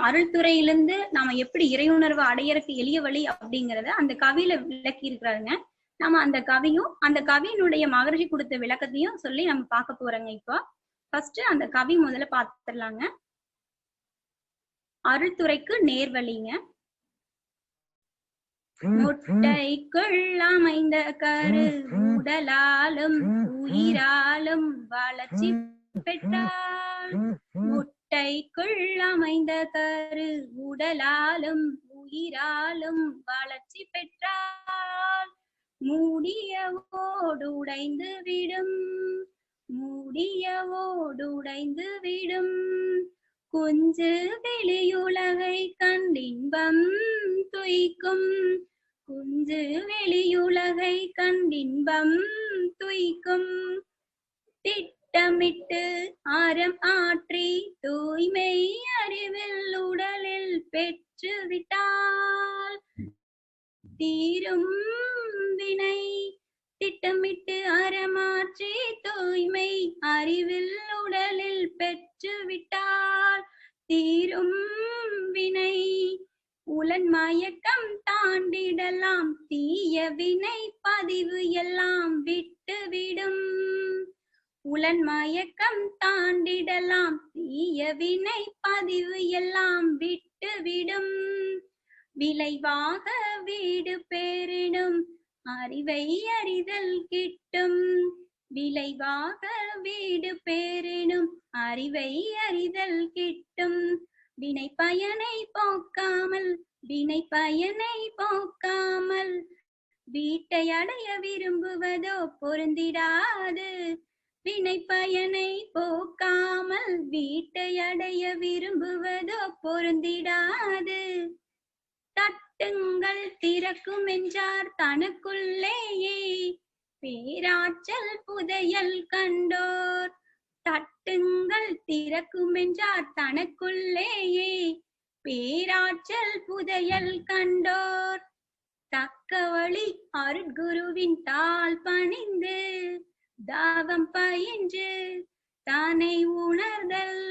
அருள்துறையிலிருந்து நாம எப்படி இறை உணர்வை அடையறதுக்கு எளிய வழி அப்படிங்கறத அந்த கவியில விளக்கி இருக்கிறாருங்க. நம்ம அந்த கவியினுடைய மகர்ஷி கொடுத்த விளக்கத்தையும் சொல்லி நம்ம பார்க்க போறோங்க. இப்போ ஃபர்ஸ்ட் அந்த கவி முதல்ல பார்த்துடலாங்க. அருள்துறைக்கு நேர்வழிங்க. முட்டைக்குள் அமைந்த கரு உடலாலும் உயிராலும் வளர்ச்சி பெற்றால், முட்டைக்குள் அமைந்த கரு உடலாலும் உயிராலும் வளர்ச்சி பெற்றால், மூடியவோடு உடைந்து விடும், மூடியவோடு உடைந்து விடும். குஞ்சு வெளியுலகை கண்டின்பம் துய்க்கும், குஞ்சு வெளியுலகை கண்டின்பம் துய்க்கும். திட்டமிட்டு அறம் ஆற்றி தூய்மை அறிவில் உடலில் பெற்று விட்டால் தீரும் வினை. திட்டமிட்டு அறமாற்றி தூய்மை அறிவில் உடலில் பெற்று விட்டால் தீரும் வினை. புலன் மயக்கம் தாண்டிடலாம், தீய வினை பதிவு எல்லாம் விட்டுவிடும். புலன் மயக்கம் தாண்டிடலாம், தீய வினை பதிவு எல்லாம் விட்டுவிடும். விளைவாக வீடு பேரினும் அறிவை அறிதல் கிட்டும். விளைவாக வீடு பேரினும் அறிவை அறிதல் கிட்டும். வினை பயனை போக்காமல், வினை பயனை போக்காமல் வீட்டை அடைய விரும்புவதோ பொருந்திடாது. வினை பயனை போக்காமல் வீட்டை அடைய விரும்புவதோ பொருந்திடாது. தட்டுங்கள் திறக்கும் என்றார் தனக்குள்ளேயே, பேராற்றல் புதையல் கண்டோர். தட்டுங்கள் திறக்கும் என்றார் தனக்குள்ளேயே, பேராற்றல் புதையல் கண்டோர். தக்க வழி அருட்குருவின் தாள் பணிந்து தாவம் பயின்று தானை உணர்தல்,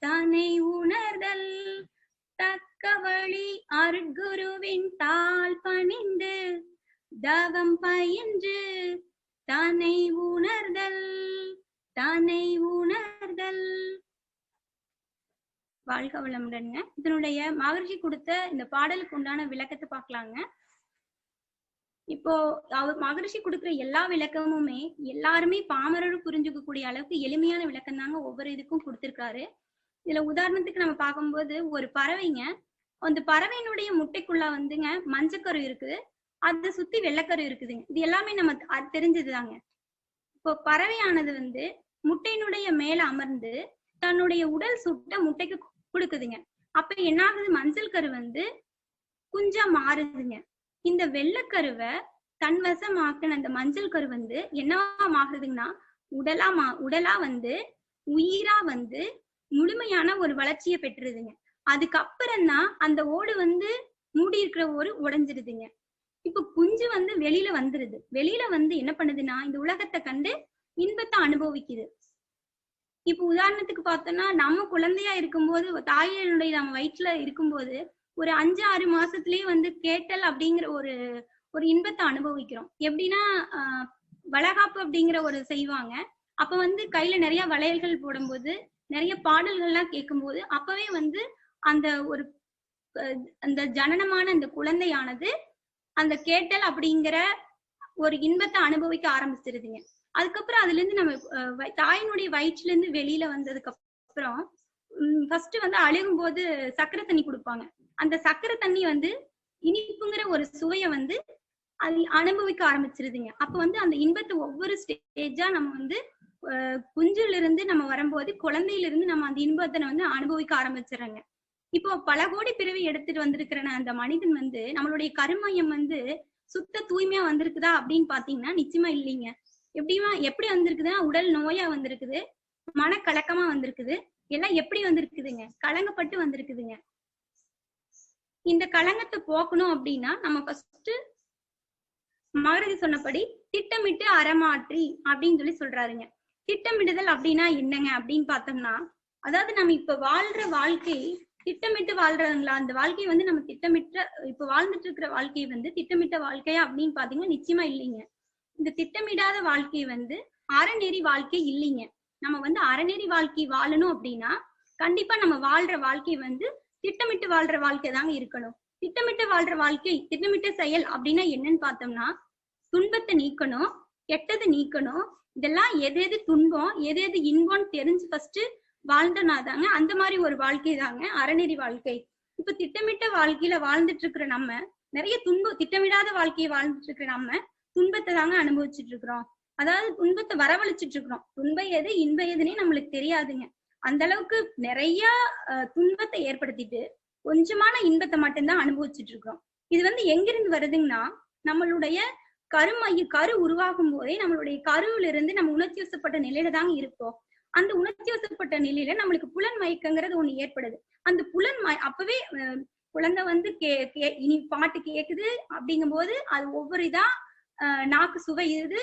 தானை உணர்தல். தக்க வழி அருட்குருவின் தாள் பணிந்து தாவம் பயின்று தானை உணர்தல், தானை உணர்தல். வாழ்க வளமுடன்ங்க. இதனுடைய மகரிஷி கொடுத்த இந்த பாடலுக்கு உண்டான விளக்கத்தை பார்க்கலாங்க. இப்போ அவர் மகரிஷி கொடுக்குற எல்லா விளக்கமுமே எல்லாருமே பாமரரும் புரிஞ்சுக்க கூடிய அளவுக்கு எளிமையான விளக்கம் தாங்க ஒவ்வொரு இதுக்கும் கொடுத்திருக்காரு. இதுல உதாரணத்துக்கு நம்ம பார்க்கும்போது ஒரு பறவைங்க, அந்த பறவையினுடைய முட்டைக்குள்ள வந்துங்க மஞ்சக்கரு இருக்குது, அதை சுத்தி வெள்ளைக்கரு இருக்குதுங்க. இது எல்லாமே நம்ம தெரிஞ்சதுதாங்க. இப்போ பறவையானது வந்து முட்டையினுடைய மேல அமர்ந்து தன்னுடைய உடல் சுட்ட முட்டைக்கு கொடுக்குதுங்க. அப்ப என்ன ஆகுது, மஞ்சள் கரு வந்து குஞ்சா மாறுதுங்க. இந்த வெள்ளைக்கருவை தன்வசமாக்கின அந்த மஞ்சள் கரு வந்து என்னவா மாறுதுங்கன்னா உடலா வந்து உயிரா வந்து முழுமையான ஒரு வளர்ச்சியை பெற்றுதுங்க. அதுக்கப்புறம் தான் அந்த ஓடு வந்து மூடி இருக்கிற ஓடு உடைஞ்சிருதுங்க. இப்ப குஞ்சு வந்து வெளியில வந்துருது. வெளியில வந்து என்ன பண்ணுதுன்னா இந்த உலகத்தை கண்டு இன்பத்தை அனுபவிக்குது. இப்ப உதாரணத்துக்கு பார்த்தோம்னா நம்ம குழந்தையா இருக்கும்போது, தாயினுடைய நம்ம வயிற்றுல இருக்கும்போது ஒரு 5-6 மாசத்துலயே வந்து கேட்டல் அப்படிங்கிற ஒரு இன்பத்தை அனுபவிக்கிறோம். எப்படின்னா வளகாப்பு அப்படிங்கிற ஒரு செய்வாங்க. அப்ப வந்து கையில நிறைய வளையல்கள் போடும்போது, நிறைய பாடல்கள்லாம் கேட்கும்போது அப்பவே வந்து அந்த ஒரு அந்த ஜனனமான அந்த குழந்தையானது அந்த கேட்டல் அப்படிங்கிற ஒரு இன்பத்தை அனுபவிக்க ஆரம்பிச்சிருதுங்க. அதுக்கப்புறம் அதுல இருந்து நம்ம தாயினுடைய வயிற்றுல இருந்து வெளியில வந்ததுக்கு அப்புறம் ஃபர்ஸ்ட் வந்து அழுகும் போது சக்கரை தண்ணி கொடுப்பாங்க. அந்த சக்கரை தண்ணி வந்து இனிப்புங்கிற ஒரு சுவையை வந்து அது அனுபவிக்க ஆரம்பிச்சிருதுங்க. அப்ப வந்து அந்த இன்பத்தை ஒவ்வொரு ஸ்டேஜா நம்ம வந்து குஞ்சுல இருந்து நம்ம வரும்போது குழந்தையில இருந்து நம்ம அந்த இன்பத்தை வந்து அனுபவிக்க ஆரம்பிச்சிடறாங்க. இப்போ பல கோடி பிறவி எடுத்துட்டு வந்திருக்கிற அந்த மனிதன் வந்து நம்மளுடைய கருமையம் வந்து சுத்த தூய்மையா வந்திருக்குதா அப்படின்னு பாத்தீங்கன்னா நிச்சயமா இல்லைங்க. எப்படி வந்திருக்குதுன்னா உடல் நோயா வந்திருக்குது, மனக்கலக்கமா வந்திருக்குது, எல்லாம் எப்படி வந்திருக்குதுங்க, கலங்கப்பட்டு வந்திருக்குதுங்க. இந்த கலங்கத்தை போக்கணும் அப்படின்னா நம்ம ஃபர்ஸ்ட் மகரிஷி சொன்னபடி திட்டமிட்டு அறமாற்றி அப்படின்னு சொல்லி சொல்றாருங்க. திட்டமிடுதல் அப்படின்னா என்னங்க அப்படின்னு பார்த்தோம்னா, அதாவது நம்ம இப்ப வாழ்ற வாழ்க்கை திட்டமிட்டு வாழ்றதுங்களா, அந்த வாழ்க்கையை வந்து நம்ம இப்ப வாழ்ந்துட்டு இருக்கிற வாழ்க்கையை வந்து திட்டமிட்ட வாழ்க்கையா அப்படின்னு பாத்தீங்கன்னா நிச்சயமா இல்லைங்க. இந்த திட்டமிடாத வாழ்க்கை வந்து அறநெறி வாழ்க்கை இல்லைங்க. நம்ம வந்து அறநெறி வாழ்க்கை வாழணும் அப்படின்னா கண்டிப்பா நம்ம வாழ்ற வாழ்க்கை வந்து திட்டமிட்டு வாழ்ற வாழ்க்கை தாங்க இருக்கணும். திட்டமிட்டு வாழ்ற வாழ்க்கை, திட்டமிட்ட செயல் அப்படின்னா என்னன்னு பார்த்தோம்னா, துன்பத்தை நீக்கணும், கெட்டது நீக்கணும். இதெல்லாம் எது துன்பம் எது இன்பம்னு தெரிஞ்சு ஃபர்ஸ்ட் வாழ்ந்தனாதாங்க அந்த மாதிரி ஒரு வாழ்க்கை தாங்க அறநெறி வாழ்க்கை. இப்ப திட்டமிட்ட வாழ்க்கையில வாழ்ந்துட்டு இருக்கிற நம்ம நிறைய திட்டமிடாத வாழ்க்கையை வாழ்ந்துட்டு இருக்கிற நம்ம துன்பத்தை தாங்க அனுபவிச்சுட்டு இருக்கிறோம். அதாவது துன்பத்தை வரவழைச்சிட்டு இருக்கிறோம். துன்பம் எது இன்பம் எதுன்னே நம்மளுக்கு தெரியாதுங்க. அந்த அளவுக்கு நிறைய துன்பத்தை ஏற்படுத்திட்டு கொஞ்சமான இன்பத்தை மட்டும்தான் அனுபவிச்சுட்டு இருக்கிறோம். இது வந்து எங்கிருந்து வருதுங்கன்னா, நம்மளுடைய கரு உருவாகும் போதே நம்மளுடைய கருவில இருந்து நம்ம உணர்ச்சி வசப்பட்ட நிலையில தாங்க இருப்போம். அந்த உணர்ச்சி வசப்பட்ட நிலையில நம்மளுக்கு புலன் மயக்கங்கிறது ஒண்ணு ஏற்படுது. அந்த அப்பவே குழந்தை வந்து இனி பாட்டு கேக்குது அப்படிங்கும் போது அது ஒவ்வொரு இதா நாக்கு சுவையுது.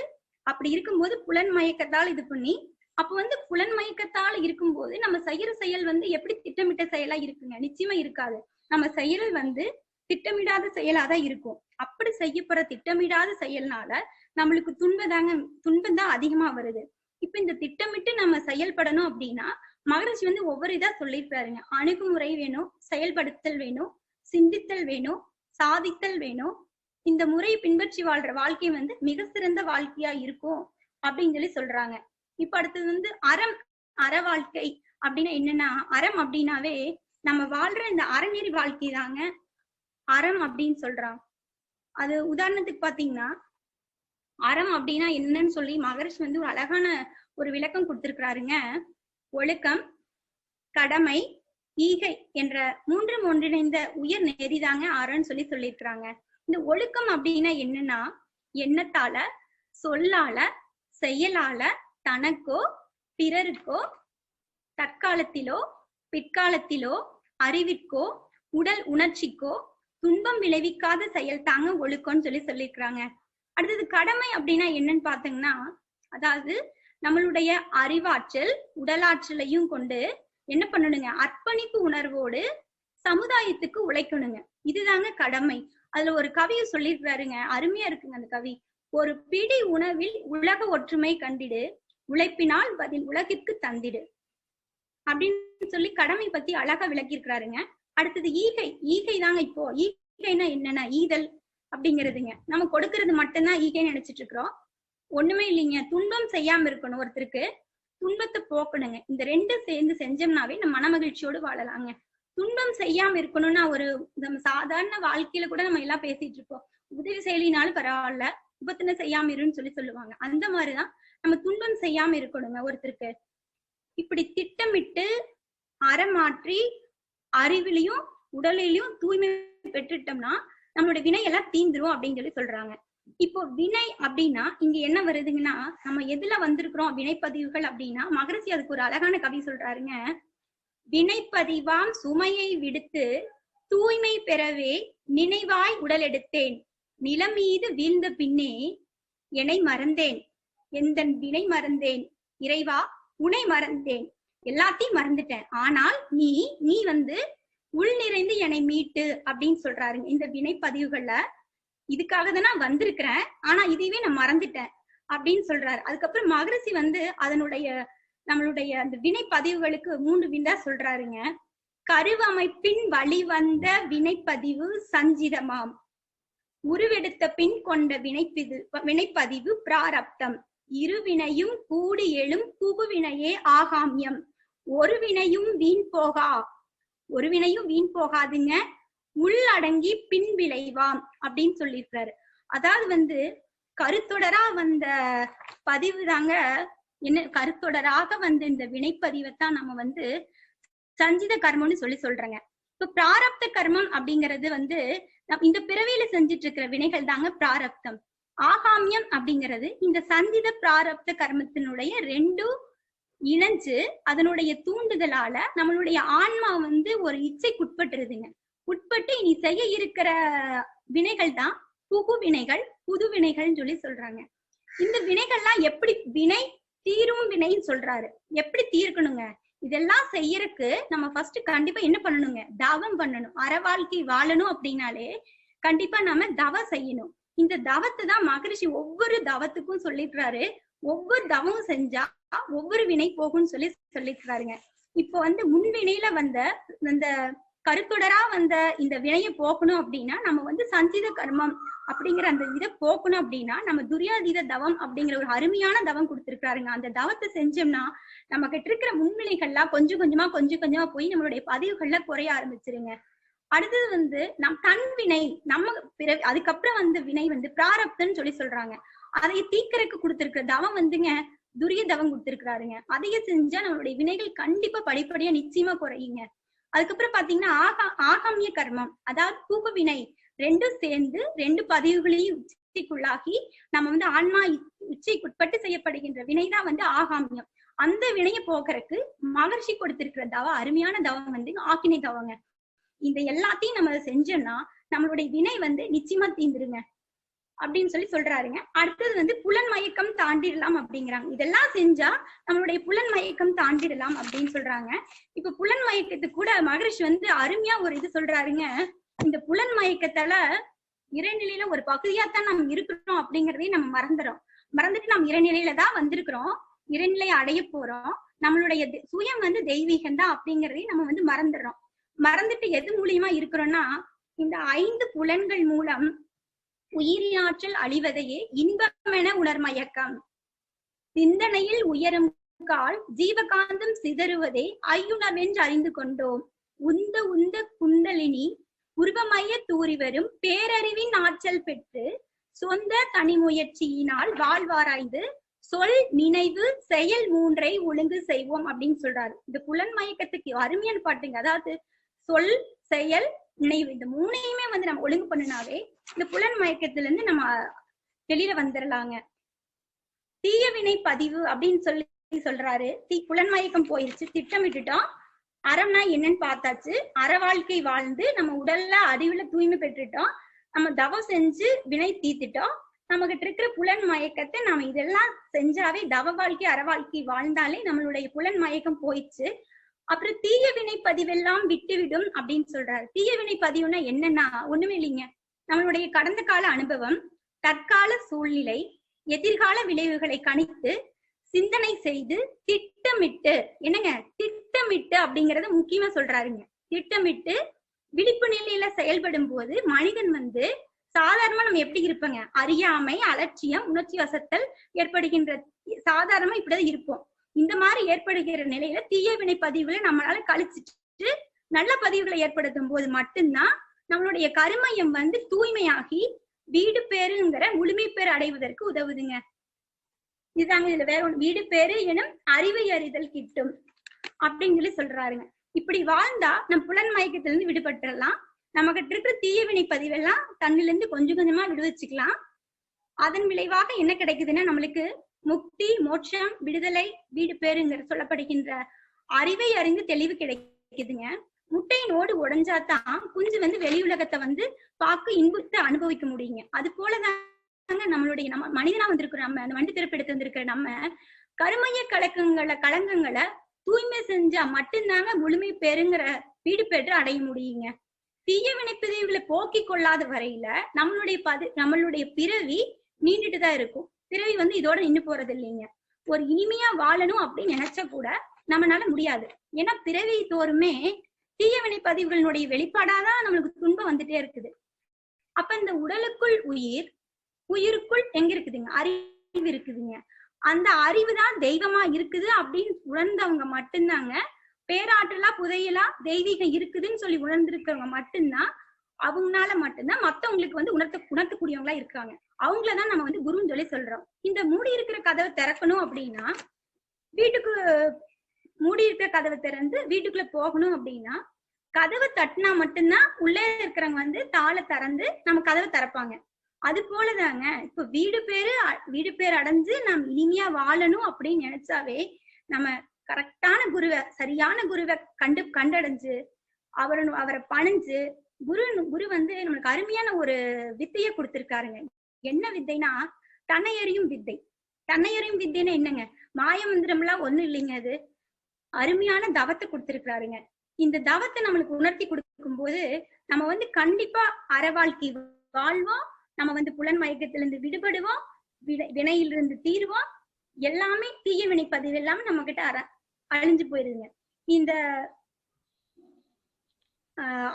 அப்படி இருக்கும்போது புலன் மயக்கத்தால் இது பண்ணி, அப்ப வந்து புலன் மயக்கத்தால் இருக்கும்போது நம்ம செய்யற செயல் வந்து எப்படி திட்டமிட்ட செயலா இருக்குங்க? நிச்சயமா இருக்காது. நம்ம செயல் வந்து திட்டமிடாத செயலாதான் இருக்கும். அப்படி செய்யப்படுற திட்டமிடாத செயல்னால நம்மளுக்கு துன்பம் தான் அதிகமா வருது. இப்ப இந்த திட்டமிட்டு நம்ம செயல்படணும் அப்படின்னா மகரிஷி வந்து ஒவ்வொரு இதா சொல்லியிருக்காருங்க. அணுகுமுறை வேணும், செயல்படுத்தல் வேணும், சிந்தித்தல் வேணும், சாதித்தல் வேணும். இந்த முறையை பின்பற்றி வாழ்ற வாழ்க்கை வந்து மிக சிறந்த வாழ்க்கையா இருக்கும் அப்படின்னு சொல்லி சொல்றாங்க. இப்ப அடுத்தது வந்து அற வாழ்க்கை அப்படின்னா என்னன்னா, அறம் அப்படின்னாவே நம்ம வாழ்ற இந்த அறநெறி வாழ்க்கை தாங்க அறம் அப்படின்னு சொல்றாங்க. அது உதாரணத்துக்கு பாத்தீங்கன்னா, அறம் அப்படின்னா என்னன்னு சொல்லி மகரிஷி வந்து ஒரு அழகான ஒரு விளக்கம் கொடுத்திருக்கிறாருங்க. ஒழுக்கம், கடமை, ஈகை என்ற மூன்றும் ஒன்றிணைந்த உயர் நெறிதாங்க அறன்னு சொல்லி சொல்லியிருக்கிறாங்க. இந்த ஒழுக்கம் அப்படின்னா என்னன்னா, எண்ணத்தால, சொல்லால, செயலால தனக்கோ பிறருக்கோ தற்காலத்திலோ பிற்காலத்திலோ அறிவிற்கோ உடல் உணர்ச்சிக்கோ துன்பம் விளைவிக்காத செயல் தாங்க ஒழுக்கம்னு சொல்லி சொல்லியிருக்கிறாங்க. அடுத்தது கடமை அப்படின்னா என்னன்னு பாத்தீங்கன்னா, அதாவது நம்மளுடைய அறிவாற்றல் உடலாற்றலையும் கொண்டு என்ன பண்ணணுங்க, அர்ப்பணிப்பு உணர்வோடு சமுதாயத்துக்கு உழைக்கணுங்க. இதுதாங்க கடமை. அதுல ஒரு கவியை சொல்லியிருக்கிறாருங்க, அருமையா இருக்குங்க அந்த கவி. ஒரு பிடி உணவில் உலக ஒற்றுமை கண்டிடு, உழைப்பினால் பதில் உலகிற்கு தந்திடு அப்படின்னு சொல்லி கடமை பத்தி அழகா விளக்கி இருக்கிறாருங்க. அடுத்தது ஈகை. ஈகை தாங்க இப்போ ஈகைனா என்னன்னா ஈதல் அப்படிங்கிறதுங்க. நம்ம கொடுக்கறது மட்டும்தான் ஈகைன்னு நினைச்சிட்டு இருக்கிறோம். ஒண்ணுமே இல்லைங்க. துன்பம் செய்யாம இருக்கணும், ஒருத்தருக்கு துன்பத்தை போக்கணுங்க. இந்த ரெண்டும் சேர்ந்து செஞ்சோம்னாவே நம்ம மன மகிழ்ச்சியோடு வாழலாங்க. துன்பம் செய்யாம இருக்கணும்னா ஒரு நம்ம சாதாரண வாழ்க்கையில கூட நம்ம எல்லாம் பேசிட்டு இருக்கோம், உதவி செய்யலினாலும் பரவாயில்ல, விபத்தின செய்யாம இருன்னு சொல்லி சொல்லுவாங்க. அந்த மாதிரிதான் நம்ம துன்பம் செய்யாம இருக்கணுங்க ஒருத்தருக்கு. இப்படி திட்டமிட்டு அறமாற்றி அறிவிலையும் உடலிலையும் தூய்மை பெற்றுட்டோம்னா நம்மளுடைய வினை எல்லாம் தீந்துரும் அப்படின்னு சொல்லி சொல்றாங்க. இப்போ வினை அப்படின்னா இங்க என்ன வருதுங்கன்னா, நம்ம எதுல வந்திருக்கிறோம் வினைப்பதிவுகள் அப்படின்னா, மகரிஷி அதுக்கு ஒரு அழகான கவி சொல்றாருங்க. வினைப்பதிவாம் சுமையை விடுத்து தூய்மை பெறவே நினைவாய் உடல் எடுத்தேன், நிலம் மீது வீழ்ந்த பின்னே என்னை மறந்தேன், எந்தன் வினை மறந்தேன், இறைவா உனை மறந்தேன், எல்லாத்தையும் மறந்துட்டேன், ஆனால் நீ வந்து உள் நிறைந்து என்னை மீட்டு அப்படின்னு சொல்றாருங்க. இந்த வினைப்பதிவுகள்ல இதுக்காக தான் நான் வந்திருக்கிறேன், ஆனா இதையவே நான் மறந்துட்டேன் அப்படின்னு சொல்றாரு. அதுக்கப்புறம் மகரிஷி வந்து நம்மளுடைய அந்த வினைப்பதிவுகளுக்கு 3 விண்டா சொல்றாருங்க. கருவமைப்பின் வழிவந்த வினைப்பதிவு சஞ்சிதமாம், உருவெடுத்த பின் கொண்ட வினைப்பதிவு பிராரப்தம், இருவினையும் கூடி எழும் புகுவினையே ஆகாமியம், ஒரு வினையும் வீண் போகாதுங்க, உள்ளடங்கி பின் விளைவாம் அப்படின்னு சொல்லியிருக்கிறாரு. அதாவது வந்து கருத்தொடரா வந்த பதிவு தாங்க என்ன, கருத்தொடராக வந்து இந்த வினைப்பதிவைத்தான் நம்ம வந்து சஞ்சித கர்மம்னு சொல்றேங்க. இப்ப பிராரப்த கர்மம் அப்படிங்கிறது வந்து இந்த பிறவியில செஞ்சிட்டு இருக்கிற வினைகள் தாங்க பிராரப்தம். ஆகாமியம் அப்படிங்கிறது இந்த சஞ்சித பிராரப்த கர்மத்தினுடைய 2 இணைஞ்சு அதனுடைய தூண்டுதலால நம்மளுடைய ஆன்மா வந்து ஒரு இச்சைக்குட்பட்டுருதுங்க. உட்பட்டு இனி செய்ய இருக்கிற வினைகள் தான் புகு வினைகள், புது வினைகள்னு சொல்லி சொல்றாங்க. இந்த வினைகள்லாம் எப்படி வினை தீரும் வினைன்னு சொல்றாரு. எப்படி தீர்க்கணுங்க, இதெல்லாம் செய்யறதுக்கு நம்ம ஃபர்ஸ்ட் கண்டிப்பா என்ன பண்ணணுங்க, தவம் பண்ணணும். அற வாழ்க்கை வாழணும் அப்படின்னாலே கண்டிப்பா நாம தவம் செய்யணும். இந்த தவத்தை தான் மகரிஷி ஒவ்வொரு தவத்துக்கும் சொல்லிடுறாரு. ஒவ்வொரு தவமும் செஞ்சா ஒவ்வொரு வினை போகும்னு சொல்லிருக்காருங்க. இப்போ வந்து முன்வினையில வந்த அந்த கருத்தொடரா வந்த இந்த வினையை போக்கணும் அப்படின்னா நம்ம வந்து சஞ்சித கர்மம் அப்படிங்கிற அந்த இதை போக்கணும் அப்படின்னா நம்ம துரியாதீத தவம் அப்படிங்கிற ஒரு அருமையான தவம் கொடுத்திருக்காருங்க. அந்த தவத்தை செஞ்சோம்னா நம்ம கிட்ட இருக்கிற முன்வினைகள்லாம் கொஞ்சம் கொஞ்சமா போய் நம்மளுடைய பதிவுகள்ல குறைய ஆரம்பிச்சிருங்க. அடுத்தது வந்து தன்வினை அதுக்கப்புறம் வந்து வினை வந்து பிராரப்தன்னு சொல்லி சொல்றாங்க. அதை தீக்கறக்கு கொடுத்திருக்கிற தவம் வந்துங்க துரிய தவம் கொடுத்திருக்கிறாருங்க. அதையே செஞ்சா நம்மளுடைய வினைகள் கண்டிப்பா படிப்படியா நிச்சயமா குறையுங்க. அதுக்கப்புறம் பாத்தீங்கன்னா ஆகாமிய கர்மம், அதாவது பூக வினை 2 சேர்ந்து 2 பதிவுகளையும் உச்சிக்குள்ளாகி நம்ம வந்து ஆன்மா உச்சிக்குட்பட்டு செய்யப்படுகின்ற வினைதான் வந்து ஆகாமியம். அந்த வினையை போக்குறதுக்கு மகர்ஷி கொடுத்திருக்கிற தவம் அருமையான தவம் வந்து ஆக்கினை தவங்க. இந்த எல்லாத்தையும் நம்ம செஞ்சோம்னா நம்மளுடைய வினை வந்து நிச்சயமா தீந்துருங்க. அப்படின்னு சொல்லி சொல்றாருங்க. அடுத்தது வந்து புலன் மயக்கம் தாண்டிடலாம் அப்படிங்கிறாங்க. இதெல்லாம் செஞ்சா நம்மளுடைய புலன் மயக்கம் தாண்டிடலாம் அப்படின்னு சொல்றாங்க. இப்ப புலன் மயக்கத்துக்கு கூட மகரிஷி வந்து அருமையா ஒரு இது சொல்றாருங்க. இந்த புலன் மயக்கத்தால இறைநிலையில ஒரு பகுதியாத்தான் நம்ம இருக்கிறோம் அப்படிங்கறதையும் நம்ம மறந்துட்டு நம்ம இறைநிலையில தான் வந்திருக்கிறோம், இறைநிலையை அடைய போறோம், நம்மளுடைய சுயம் வந்து தெய்வீகம் தான் அப்படிங்கறதையும் நம்ம வந்து மறந்துட்டு எது மூலியமா இருக்கிறோம்னா இந்த 5 புலன்கள் மூலம் உயிரியாற்றல் அழிவதையே இன்பமென உணர்மயக்கம். சிந்தனையில் உயரும் கால் ஜீவகாந்தம் சிதறுவதை ஐயுணர்வென்று அறிந்து கொண்டோம். உந்த குண்டலினி உருவமய தூறி வரும் பேரறிவின் ஆற்றல் பெற்று சொந்த தனி முயற்சியினால் வாழ்வாராய்ந்து சொல் நினைவு செயல் 3ஐ ஒழுங்கு செய்வோம் அப்படின்னு சொல்றாரு. இந்த புலன் மயக்கத்துக்கு அருமையான பாட்டுங்க. அதாவது சொல் செயல் நினைவு இந்த 3ஐயுமே வந்து நம்ம ஒழுங்கு பண்ணினாவே இந்த புலன் மயக்கத்துல இருந்து நம்ம வெளியில வந்துடலாங்க. தீய வினை பதிவு அப்படின்னு சொல்றாரு. புலன் மயக்கம் போயிருச்சு, திட்டமிட்டுட்டோம், அறம்னா என்னன்னு பார்த்தாச்சு, அற வாழ்க்கை வாழ்ந்து நம்ம உடல்ல அறிவுல தூய்மை பெற்றுட்டோம், நம்ம தவம் செஞ்சு வினை தீர்த்துட்டோம், நம்ம கிட்ட இருக்கிற புலன் மயக்கத்தை நாம இதெல்லாம் செஞ்சாவே தவ வாழ்க்கை அற வாழ்க்கை வாழ்ந்தாலே நம்மளுடைய புலன் மயக்கம் போயிடுச்சு. அப்புறம் தீய வினை பதிவெல்லாம் விட்டுவிடும் அப்படின்னு சொல்றாரு. தீய வினை பதிவுனா என்னன்னா ஒண்ணுமே இல்லைங்க, நம்மளுடைய கடந்த கால அனுபவம், தற்கால சூழ்நிலை, எதிர்கால விளைவுகளை கணித்து சிந்தனை செய்து திட்டமிட்டு, என்னங்க திட்டமிட்டு அப்படிங்கறத முக்கியமா சொல்றாருங்க. திட்டமிட்டு விழிப்பு நிலையில செயல்படும் போது மனிதன் வந்து சாதாரணமா நம்ம எப்படி இருப்போங்க, அறியாமை, அலட்சியம், உணர்ச்சி வசத்தல் ஏற்படுகின்ற சாதாரணமா இப்படிதான் இருப்போம். இந்த மாதிரி ஏற்படுகிற நிலையில தீய வினை பதிவுகளை நம்மளால கழிச்சிட்டு நல்ல பதிவுகளை ஏற்படுத்தும் போது மட்டும்தான் நம்மளுடைய கருமையம் வந்து தூய்மையாகி வீடு பேருங்கிற முழுமை பேர் அடைவதற்கு உதவுதுங்க. இதுதாங்க இதுல வேற ஒண்ணு, வீடு பேரு எனும் அறிவை அறிதல் கிட்டும் அப்படின்னு சொல்லி சொல்றாருங்க. இப்படி வாழ்ந்தா நம்ம புலன் மயக்கத்துல இருந்து விடுபட்டுறலாம். நம்ம கிட்ட இருக்கிற தீய வினை பதிவெல்லாம் தண்ணில இருந்து கொஞ்சம் கொஞ்சமா விடுவிச்சுக்கலாம். அதன் விளைவாக என்ன கிடைக்குதுன்னா நம்மளுக்கு முக்தி, மோட்சம், விடுதலை, வீடு பேருங்கிற சொல்லப்படுகின்ற அறிவை அறிந்து தெளிவு கிடைக்குதுங்க. முட்டையின் ஓடு உடைஞ்சாதான் குஞ்சு வந்து வெளி உலகத்தை வந்து பார்க்க இன்புத்தை அனுபவிக்க முடியுங்க. அது போலதான் நம்மளுடைய நம்ம மனிதனா வந்திருக்கிற நம்ம அந்த வண்டி திறப்பெடுத்து வந்திருக்கிற நம்ம கருமைய களங்கங்களை தூய்மை செஞ்சா மட்டும்தாங்க முழுமை பேருங்கிற வீடு பெற்று அடைய முடியுங்க. தீய வினைப்பதிவுகளை போக்கிக் கொள்ளாத வரையில நம்மளுடைய பிறவி நீண்டுட்டுதான் இருக்கும். பிறவி வந்து இதோட நின்று போறது இல்லைங்க. ஒரு இனிமையா வாழணும் அப்படின்னு நினைச்சா கூட நம்மளால முடியாது. ஏன்னா பிறவி தோறுமே தீய வினைப்பதிவுகளுடைய வெளிப்பாடாதான் நம்மளுக்கு துன்பம் வந்துட்டே இருக்குது. அப்ப இந்த உடலுக்குள் உயிருக்குள் எங்க இருக்குதுங்க, அறிவு இருக்குதுங்க. அந்த அறிவு தான் தெய்வமா இருக்குது அப்படின்னு உணர்ந்தவங்க மட்டும்தாங்க, பேராற்றலா புதையலா தெய்வீகம் இருக்குதுன்னு சொல்லி உணர்ந்திருக்கிறவங்க மட்டும்தான், அவங்களால மட்டும்தான் மத்தவங்களுக்கு வந்து உணர்த்தக்கூடியவங்களா இருக்காங்க. அவங்களதான் நம்ம வந்து குருன்னு சொல்லி சொல்றோம். இந்த மூடி இருக்கிற கதவை திறக்கணும் அப்படின்னா, வீட்டுக்கு மூடி இருக்கிற கதவை திறந்து வீட்டுக்குள்ள போகணும் அப்படின்னா கதவை தட்டினா மட்டும்தான் உள்ளே இருக்கிறவங்க வந்து தாளை திறந்து நம்ம கதவை திறப்பாங்க. அது போலதாங்க இப்ப வீடு பேர் அடைஞ்சு நாம் இனிமையா வாழணும் அப்படின்னு நினைச்சாவே நம்ம கரெக்டான குருவை, சரியான குருவை கண்டடைஞ்சு அவரை பணிஞ்சு குரு வந்து நம்மளுக்கு அருமையான ஒரு வித்தையை கொடுத்திருக்காருங்க. என்ன வித்தைனா தன்னையறியும் வித்தை. தன்னையறியும் வித்தைன்னா என்னங்க, மாய மந்திரம் எல்லாம் ஒண்ணும் இல்லைங்க. அது அருமையான தவத்தை கொடுத்திருக்கிறாருங்க. இந்த தவத்தை நம்மளுக்கு உணர்த்தி கொடுக்கும் போது நம்ம வந்து கண்டிப்பா அற வாழ்க்கை வாழ்வோம், நம்ம வந்து புலன் மயக்கத்திலிருந்து விடுபடுவோம், வினையிலிருந்து தீர்வோம், எல்லாமே தீய வினை பதிவு எல்லாமே நம்ம கிட்ட அழிஞ்சு போயிருங்க. இந்த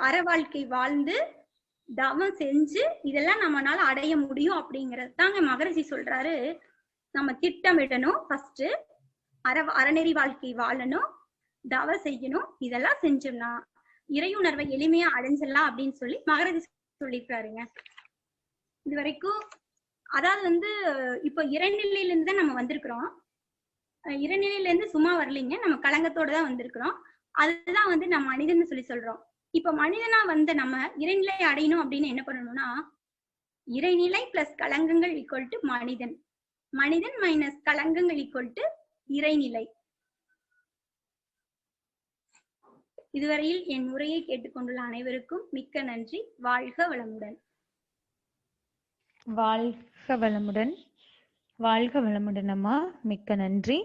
அற வாழ்க்கை வாழ்ந்து தவம் செஞ்சு இதெல்லாம் நம்மளால அடைய முடியும் அப்படிங்கறது தாங்க மகரிஷி சொல்றாரு. நம்ம திட்டமிடணும், ஃபர்ஸ்ட் அறநெறி வாழ்க்கை வாழணும், தவம் செய்யணும், இதெல்லாம் செஞ்சோம்னா இறையுணர்வை எளிமையா அடைஞ்சிடலாம் அப்படின்னு சொல்லி மகரிஷி சொல்லியிருக்காருங்க. இது வரைக்கும் அதாவது வந்து இப்போ இறைநிலையில இருந்து தான் நம்ம வந்திருக்கிறோம். இறைநிலையில இருந்து சும்மா வரலீங்க, நம்ம களங்கத்தோட தான் வந்திருக்கிறோம். அதுதான் வந்து நம்ம மனிதன் சொல்லி சொல்றோம். இப்ப மனிதனா வந்த நம்ம இறைநிலை அடையணும் அப்படின்னு என்ன பண்ணணும்னா, இறைநிலை பிளஸ் களங்கங்கள் ஈக்குவல் டு மனிதன், மனிதன் மைனஸ் களங்கங்கள் ஈக்குவல் டு இறைநிலை. இதுவரையில் என் உரையை கேட்டுக்கொண்டுள்ள அனைவருக்கும் மிக்க நன்றி. வாழ்க வளமுடன். வாழ்க வளமுடன். வாழ்க வளமுடன் அம்மா, மிக்க நன்றி.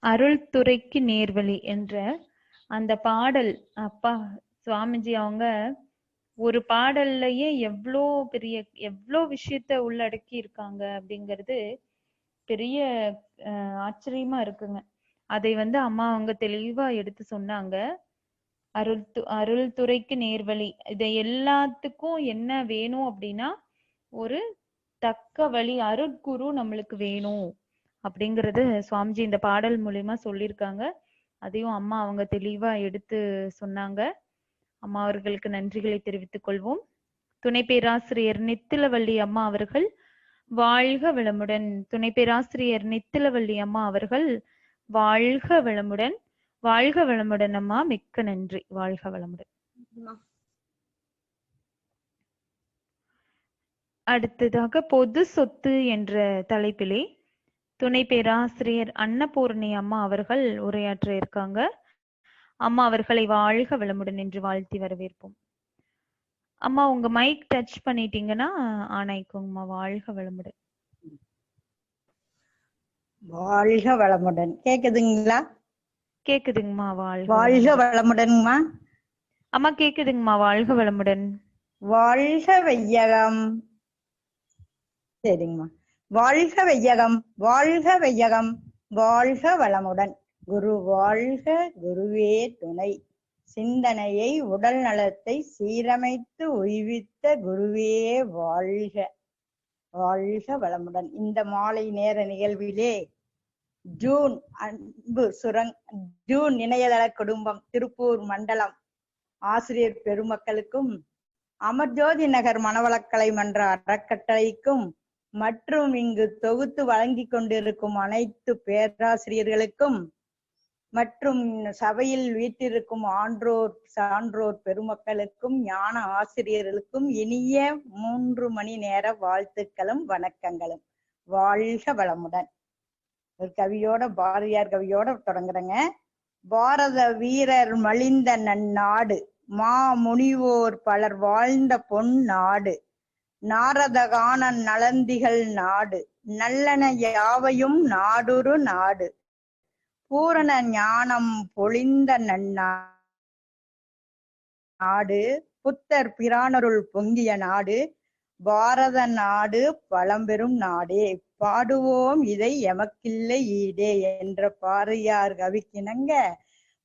அருள் துறைக்கு நேர்வழி என்ற அந்த பாடல், அப்பா சுவாமிஜி அவங்க ஒரு பாடல்லையே எவ்வளோ விஷயத்த உள்ளடக்கி இருக்காங்க அப்படிங்கிறது பெரிய ஆச்சரியமா இருக்குங்க. அதை அம்மா அவங்க தெளிவா எடுத்து சொன்னாங்க. அருள் துறைக்கு நேர்வழி, இதை எல்லாத்துக்கும் என்ன வேணும் அப்படின்னா ஒரு தக்க வழி அருட்குரு நம்மளுக்கு வேணும் அப்படிங்கறது சுவாமிஜி இந்த பாடல் மூலியமா சொல்லியிருக்காங்க. அதையும் அம்மா அவங்க தெளிவா எடுத்து சொன்னாங்க. அம்மா அவர்களுக்கு நன்றிகளை தெரிவித்துக் கொள்வோம். துணை பேராசிரியர் நித்திலவள்ளி அம்மா அவர்கள் வாழ்க வளமுடன். துணை பேராசிரியர் நித்திலவள்ளி அம்மா அவர்கள் வாழ்க வளமுடன். வாழ்க வளமுடன் அம்மா, மிக்க நன்றி. வாழ்க வளமுடன். அடுத்ததாக பொது சொத்து என்ற தலைப்பிலே துணை பேராசிரியர் அன்னபூர்ணி அம்மா அவர்கள் உரையாற்ற இருக்காங்க. அம்மா அவர்களை வாழ்க வளமுடன் என்று வாழ்த்தி வரவேற்போம். அம்மா உங்க மைக் டச் பண்ணிட்டீங்கன்னா ஆன் ஆயிக்கோங்கம்மா. வாழ்க வளமுடன். வாழ்க வளமுடன். கேக்குதுங்களா? கேக்குதுங்கம்மா. வாழ்க வளமுடன்மா. அம்மா கேக்குதுங்கம்மா. வாழ்க வளமுடன். வாழ்க வையகம். சரிங்கம்மா. வாழ்க வையகம், வாழ்க வையகம், வாழ்க வளமுடன். குரு வாழ்க, குருவே துணை. சிந்தனையை உடல் நலத்தை சீரமைத்து உய்வித்த குருவே வாழ்க. வாழ்க வளமுடன். இந்த மாலை நேர நிகழ்விலே ஜூன் இணையதள குடும்பம் திருப்பூர் மண்டலம் ஆசிரியர் பெருமக்களுக்கும் அமர்ஜோதி நகர் மனவளக்கலை மன்ற அறக்கட்டளைக்கும் மற்றும் இங்கு தொகுத்து வழங்கி கொண்டிருக்கும் அனைத்து பேராசிரியர்களுக்கும் மற்றும் சபையில் வீட்டிற்கும் ஆன்றோர் சான்றோர் பெருமக்களுக்கும் ஞான ஆசிரியர்களுக்கும் இனிய 3 மணி நேர வாழ்த்துக்களும் வணக்கங்களும். வாழ்க வளமுடன். ஒரு கவியோட, பாரதியார் கவியோட தொடங்குறேங்க. பாரத வீரர் மலிந்த நன்னாடு, மா முனிவோர் பலர் வாழ்ந்த பொன் நாடு, நாரதகான நலந்திகள் நாடு, நல்லன யாவையும் நாடுரு நாடு, பூரண ஞானம் பொழிந்த நன்னாடு, புத்தர் பிரானருள் பொங்கிய நாடு, பாரத நாடு பழம்பெரும் நாடே, பாடுவோம் இதை எமக்கில்லை ஈடே என்ற பாரதியார் கவிக்கிணங்க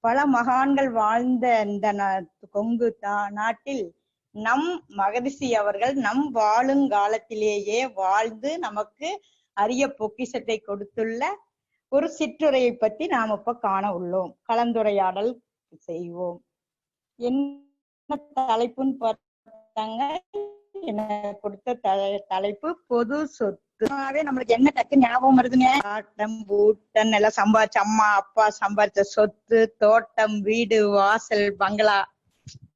பல மகான்கள் வாழ்ந்த இந்த கொங்கு நாட்டில் நம் மகரிஷி அவர்கள் நம் வாழுங்காலத்திலேயே வாழ்ந்து நமக்கு அரிய பொக்கிஷத்தை கொடுத்துள்ள ஒரு சிற்றுரையை பற்றி நாம் இப்ப காண உள்ளோம். கலந்துரையாடல் செய்வோம். என்ன தலைப்புன்னு பார்த்தாங்க, என்ன கொடுத்த தலைப்பு பொது சொத்து. நம்மளுக்கு என்ன டக்கு ஞாபகம் வருதுங்க? ஆட்டம் பூட்டம் எல்லாம் சம்பாதிச்ச அம்மா அப்பா சம்பாதிச்ச சொத்து, தோட்டம், வீடு, வாசல், பங்களா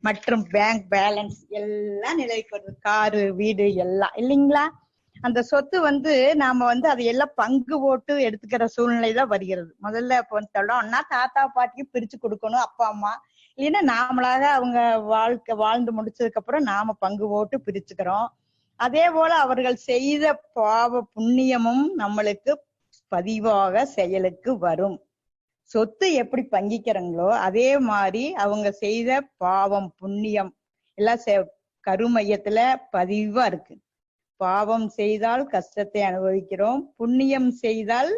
மற்றும் பேங்க் பேலன்ஸ் எல்லாம் நிலைக்கு வருது. காரு, வீடு எல்லாம் இல்லைங்களா? அந்த சொத்து நாம அதையெல்லாம் பங்கு போட்டு எடுத்துக்கிற சூழ்நிலை தான் வருகிறது. முதல்ல சொல்லணும்னா தாத்தா பாட்டிக்கு பிரிச்சு கொடுக்கணும் அப்பா அம்மா, இல்லைன்னா நாமளாக அவங்க வாழ்ந்து முடிச்சதுக்கு அப்புறம் நாம பங்கு போட்டு பிரிச்சுக்கிறோம். அதே போல அவர்கள் செய்த பாவ புண்ணியமும் நம்மளுக்கு பதிவாக செயலுக்கு வரும். சொத்து எப்படி பங்கிக்கிறங்களோ அதே மாதிரி அவங்க செய்த பாவம் புண்ணியம் எல்லாம் கருமையத்துல பதிவா இருக்கு. பாவம் செய்தால் கஷ்டத்தை அனுபவிக்கிறோம், புண்ணியம் செய்தால்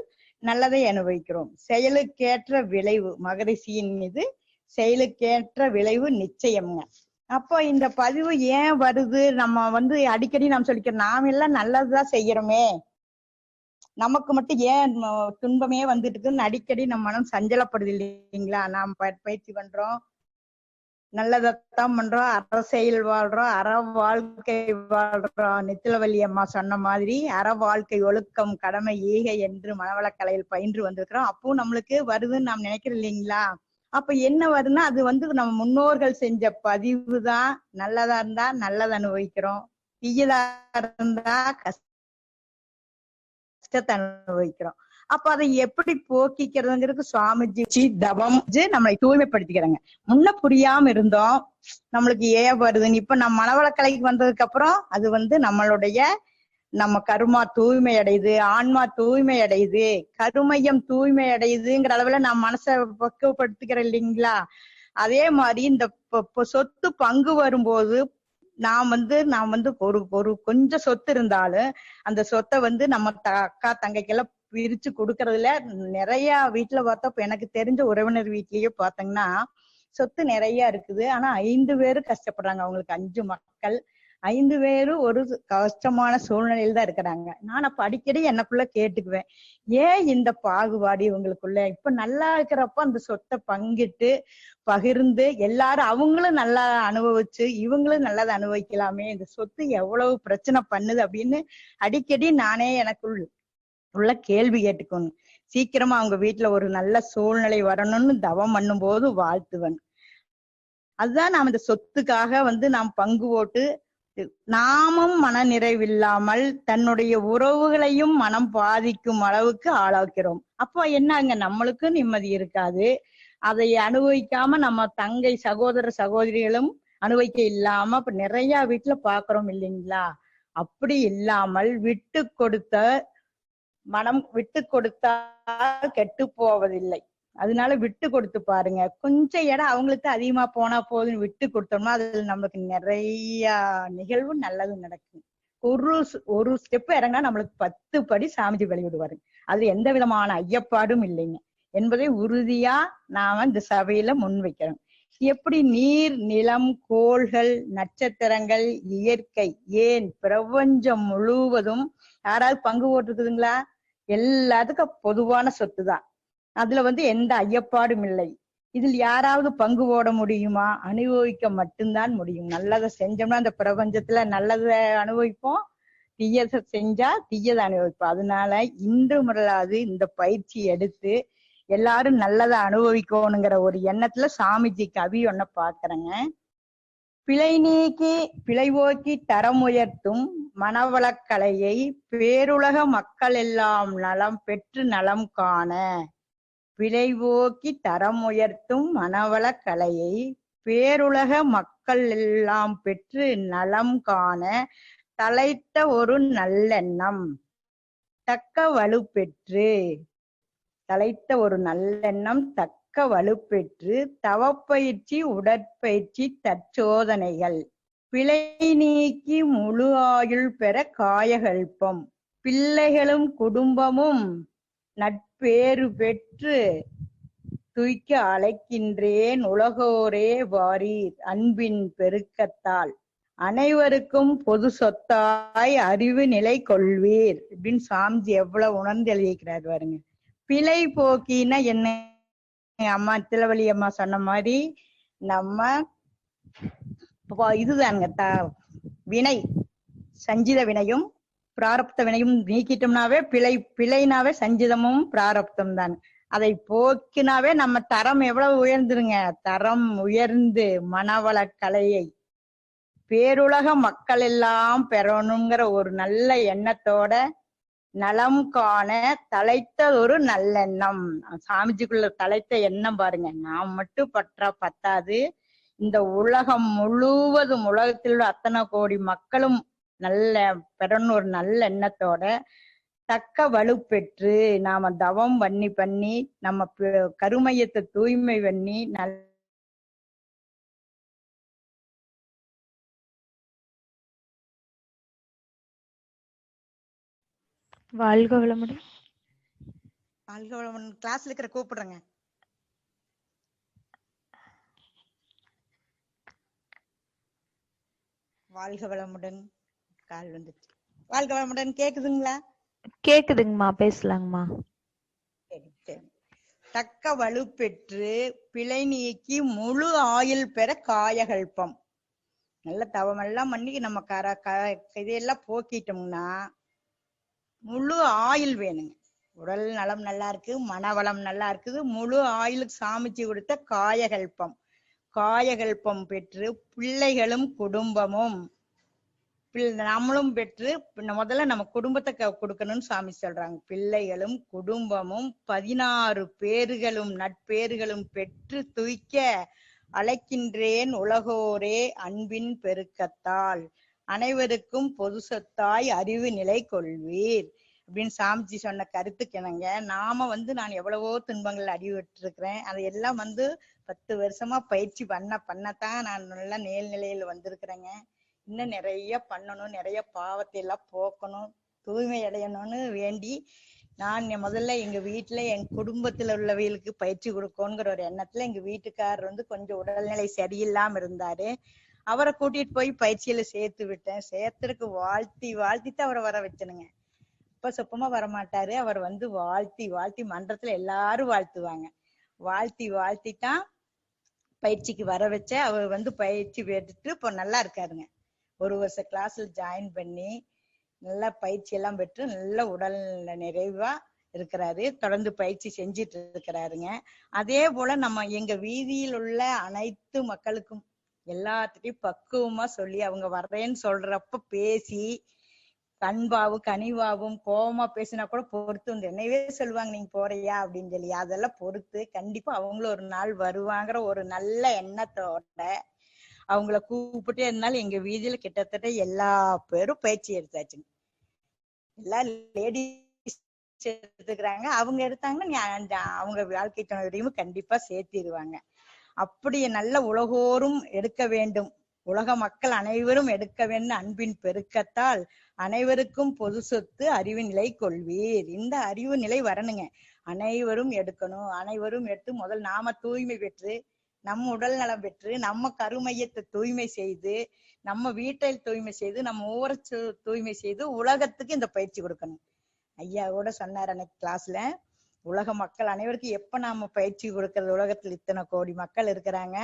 நல்லதை அனுபவிக்கிறோம். செயலுக்கேற்ற விளைவு மகரிஷியின் மீது செயலுக்கேற்ற விளைவு நிச்சயம்ங்க. அப்போ இந்த பதிவு ஏன் வருது? நம்ம அடிக்கடி நாம் சொல்லிக்கிறோம், நாம எல்லாம் நல்லதுதான் செய்யறோமே, நமக்கு மட்டும் ஏன் துன்பமே வந்துட்டு இருக்குன்னு அடிக்கடி நம்ம மனம் சஞ்சலப்படுது இல்லைங்களா? நாம் பயிற்சி பண்றோம், நல்லதான் பண்றோம், அரசியல் வாழ்றோம், அற வாழ்க்கை வாழ்றோம். நித்திலவள்ளி அம்மா சொன்ன மாதிரி அற வாழ்க்கை ஒழுக்கம் கடமை ஈகை என்று மனவளக்கலையில் பயின்று வந்திருக்கிறோம். அப்பவும் நம்மளுக்கு வருதுன்னு நாம் நினைக்கிறோம் இல்லைங்களா? அப்ப என்ன வருதுன்னா அது நம்ம முன்னோர்கள் செஞ்ச பதிவு தான். நல்லதா இருந்தா நல்லதை அனுபவிக்கிறோம், தீயதா இருந்தா கஷ்டத்தை அனுபவிக்கிறோம். அப்ப அதை எப்படி போக்கிக்கிறதுங்கிறது சுவாமிஜி தவம் நம்மளை தூய்மைப்படுத்திக்கிறாங்க. முன்ன புரியாம இருந்தோம், நம்மளுக்கு ஏன் வருதுன்னு. இப்ப நம்ம மனவளக்கலைக்கு வந்ததுக்கு அப்புறம் அது நம்மளுடைய நம்ம கருமா தூய்மை அடையுது, ஆன்மா தூய்மை அடையுது, கருமையம் தூய்மை அடையுதுங்கிற அளவுல நான் மனசை பக்குவப்படுத்திக்கிறேன் இல்லைங்களா? அதே மாதிரி இந்த சொத்து பங்கு வரும்போது நாம் ஒரு கொஞ்சம் சொத்து இருந்தாலும் அந்த சொத்தை நம்ம அக்கா தங்கைக்கெல்லாம் பிரிச்சு கொடுக்கறதுல நிறைய வீட்டுல பார்த்தா எனக்கு தெரிஞ்ச உறவினர் வீட்லயே பாத்தீங்கன்னா சொத்து நிறைய இருக்குது. ஆனா 5 பேரு கஷ்டப்படுறாங்க. அவங்களுக்கு 5 மக்கள், 5 பேரும் ஒரு கஷ்டமான சூழ்நிலையில தான் இருக்கிறாங்க. நான் அப்ப அடிக்கடி எனக்குள்ள கேட்டுக்குவேன், ஏன் இந்த பாகுபாடு இவங்களுக்குள்ள? இப்ப நல்லா இருக்கிறப்ப அந்த சொத்தை பங்கிட்டு பகிர்ந்து எல்லாரும் அவங்களும் நல்லா அனுபவிச்சு இவங்களும் நல்லதை அனுபவிக்கலாமே, இந்த சொத்து எவ்வளவு பிரச்சனை பண்ணுது அப்படின்னு அடிக்கடி நானே எனக்குள்ள கேள்வி கேட்டுக்கணும். சீக்கிரமா அவங்க வீட்டுல ஒரு நல்ல சூழ்நிலை வரணும்னு தவம் பண்ணும் போது வாழ்த்துவன். அதுதான் நாம் இந்த சொத்துக்காக நாம் பங்கு போட்டு நாமும் மன நிறைவில்லாமல் தன்னுடைய உறவுகளையும் மனம் பாதிக்கும் அளவுக்கு ஆளாக்கிறோம். அப்ப என்னங்க, நம்மளுக்கு நிம்மதி இருக்காது. அதை அனுபவிக்காம நம்ம தங்கை சகோதர சகோதரிகளும் அனுபவிக்க இல்லாம இப்ப நிறைய வீட்டுல பாக்குறோம் இல்லைங்களா? அப்படி இல்லாமல் விட்டு கொடுத்த மனம் விட்டு கொடுத்தால் கெட்டு போவதில்லை. அதனால விட்டு கொடுத்து பாருங்க. கொஞ்சம் இடம் அவங்களுக்கு அதிகமா போனா போதுன்னு விட்டு கொடுத்தோம்னா அதுல நம்மளுக்கு நிறைய நிகழ்வு நல்லது நடக்கும். ஒரு ஸ்டெப் இறங்கினா நம்மளுக்கு 10 படி சாமிஜி வழிவிடுவாரு. அதுல எந்த விதமான ஐயப்பாடும் இல்லைங்க என்பதை உறுதியா நாம இந்த சபையில முன்வைக்கிறோம். எப்படி நீர், நிலம், கோள்கள், நட்சத்திரங்கள், இயற்கை, ஏன் பிரபஞ்சம் முழுவதும் யாராவது பங்கு போட்டுருக்குதுங்களா? எல்லாத்துக்கும் பொதுவான சொத்து தான். அதுல எந்த ஐயப்பாடும் இல்லை. இதில் யாராவது பங்கு போட முடியுமா? அனுபவிக்க மட்டும்தான் முடியும். நல்லதை செஞ்சோம்னா அந்த பிரபஞ்சத்துல நல்லதை அனுபவிப்போம், தீயதை செஞ்சா தீயதை அனுபவிப்போம். அதனால இன்று முதலாவது இந்த பயிற்சி எடுத்து எல்லாரும் நல்லதை அனுபவிக்கணுங்கிற ஒரு எண்ணத்துல சாமிஜி கவி ஒன்ன பாக்குறேங்க. பிழை நீக்கி பிழை போக்கி தரம் உயர்த்தும் மனவளக்கலையை பேருலக மக்கள் எல்லாம் நலம் பெற்று நலம் காண. பிழை போக்கி தரம் உயர்த்தும் மனவளக்கலையை பேருலக மக்கள் எல்லாம் பெற்று நலம் காண தலைத்த ஒரு நல்லெண்ணம் தக்க வலுப்பெற்று. தலைத்த ஒரு நல்லெண்ணம் தக்க வலுப்பெற்று தவப்பயிற்சி உடற்பயிற்சி தற்சோதனைகள் பிழை நீக்கி முழு ஆயுள் பெற காயகல்பம். பிள்ளைகளும் குடும்பமும் நட்பேறு பெற்று துய்க்க அழைக்கின்றேன் உலகோரே வாரீர் அன்பின் பெருக்கத்தால் அனைவருக்கும் பொது சொத்தாய் அறிவு நிலை கொள்வீர் அப்படின்னு சாமிஜி எவ்வளவு உணர்ந்து எழுதிக்கிறார் பாருங்க. பிழை போக்கினா என்ன? அம்மா திலவழி அம்மா சொன்ன மாதிரி நம்ம இதுதாங்க வினை, சஞ்சித வினையும் பிராரப்த வினையும் நீக்கிட்டோம்னாவே பிழைனாவே சஞ்சிதமும் பிராரப்தம் தான். அதை போக்கினாவே நம்ம தரம் எவ்வளவு உயர்ந்துருங்க. தரம் உயர்ந்து மனவளக்கலையை பேருலக மக்கள் எல்லாம் பெறணுங்கிற ஒரு நல்ல எண்ணத்தோட நலம் காண தலைத்த ஒரு நல்லெண்ணம். சாமிஜிக்குள்ள தலைத்த எண்ணம் பாருங்க. நாம் மட்டும் பத்தாது, இந்த உலகம் முழுவதும் உலகத்தில் உள்ள அத்தனை கோடி மக்களும் நல்ல பெறணும் ஒரு நல்ல எண்ணத்தோட தக்க வலுப்பெற்று நாம தவம் பண்ணி நம்ம கருமையத்தை தூய்மை பண்ணி வாழ்க வளமுடன். வாழ்க வளமுடன். கிளாஸ்ல இருக்கிற கூப்பிடுறேங்க. வாழ்க வளமுடன். கால் வந்துச்சு. வாழ்க வளமுடன். கேக்குதுங்களா? கேக்குதுங்கம்மா, பேசலாங்கம்மா. சரி சரி. தக்க வலுப்பெற்று பிழை நீக்கி முழு ஆயுள் பெற காயகல்பம். நல்ல தவமெல்லாம் பண்ணி நம்ம இதையெல்லாம் போக்கிட்டோம்னா முழு ஆயுள் வேணுங்க. உடல் நலம் நல்லா இருக்கு, மனவளம் நல்லா இருக்குது, முழு ஆயுளுக்கு சாமிச்சு கொடுத்த காயகல்பம். காயகல்பம் பெற்று பிள்ளைகளும் குடும்பமும் நம்மளும் பெற்று முதல்ல நம்ம குடும்பத்தை கொடுக்கணும்னு சுவாமி சொல்றாங்க. பிள்ளைகளும் குடும்பமும் 16 பேர்களும் நட்பேறுகளும் பெற்று துய்க்க அழைக்கின்றேன் உலகோரே அன்பின் பெருக்கத்தால் அனைவருக்கும் பொது சொத்தாய் அறிவு நிலை கொள்வீர் அப்படின்னு சாமிஜி சொன்ன கருத்துக்கு என்னங்க, நாம நான் எவ்வளவோ துன்பங்கள் அடிபட்டிருக்கிறேன். அதையெல்லாம் 10 வருஷமா பயிற்சி பண்ணத்தான் நான் நல்லா நேர்நிலையில வந்திருக்கிறேங்க. இன்னும் நிறைய பண்ணணும், நிறைய பாவத்தை எல்லாம் போக்கணும், தூய்மை அடையணும்னு வேண்டி நான் முதல்ல எங்க வீட்டுல என் குடும்பத்துல உள்ளவர்களுக்கு பயிற்சி கொடுக்கணுங்கிற ஒரு எண்ணத்துல எங்க வீட்டுக்காரர் கொஞ்சம் உடல்நிலை சரியில்லாம இருந்தாரு. அவரை கூட்டிட்டு போய் பயிற்சியில சேர்த்து விட்டேன். சேர்த்துருக்கு வாழ்த்தித்தான் அவரை வர வச்சனுங்க. இப்ப சொப்பமா வரமாட்டாரு. அவர் வாழ்த்தி மன்றத்துல எல்லாரும் வாழ்த்துவாங்க. வாழ்த்தித்தான் பயிற்சிக்கு வர வச்ச. அவர் பயிற்சி பெற்றுட்டு இப்போ நல்லா இருக்காருங்க. 1 வருஷ கிளாஸ்ல ஜாயின் பண்ணி நல்லா பயிற்சி எல்லாம் பெற்று நல்ல உடல் நிறைவா இருக்கிறாரு. தொடர்ந்து பயிற்சி செஞ்சிட்டு இருக்கிறாருங்க. அதே போல நம்ம எங்க வீதியில் உள்ள அனைத்து மக்களுக்கும் எல்லாத்துட்டையும் பக்குவமா சொல்லி அவங்க வர்றேன்னு சொல்றப்ப பேசி கண்பாவும் கனிவாவும் கோபமா பேசினா கூட பொறுத்து என்னையவே சொல்லுவாங்க நீங்க போறியா அப்படின்னு சொல்லி, அதெல்லாம் பொறுத்து கண்டிப்பா அவங்களும் ஒரு நாள் வருவாங்கிற ஒரு நல்ல எண்ணத்தோட அவங்கள கூப்பிட்டே இருந்தாலும் எங்க வீதியில கிட்டத்தட்ட எல்லா பேரும் பயிற்சி எடுத்தாச்சுங்க. எல்லா லேடிஸ் எடுத்துக்கிறாங்க. அவங்க எடுத்தாங்கன்னா அவங்க வாழ்க்கை துணைவரையும் கண்டிப்பா சேர்த்திடுவாங்க. அப்படி நல்ல உலகோரும் எடுக்க வேண்டும், உலக மக்கள் அனைவரும் எடுக்க வேண்டும் அன்பின் பெருக்கத்தால் அனைவருக்கும் பொது சொத்து அறிவு நிலை கொள்வீர். இந்த அறிவு நிலை வரணுங்க. அனைவரும் எடுக்கணும். அனைவரும் எடுத்து முதல் நாம தூய்மை பெற்று நம்ம உடல் நலம் பெற்று நம்ம கருமையத்தை தூய்மை செய்து நம்ம வீட்டை தூய்மை செய்து நம்ம ஊரை தூய்மை செய்து உலகத்துக்கு இந்த பயிற்சி கொடுக்கணும். ஐயா கூட சொன்னார் அன்னைக்கு கிளாஸ்ல, உலக மக்கள் அனைவருக்கும் எப்ப நாம பயிற்சி கொடுக்கறது, உலகத்துல இத்தனை கோடி மக்கள் இருக்கிறாங்க,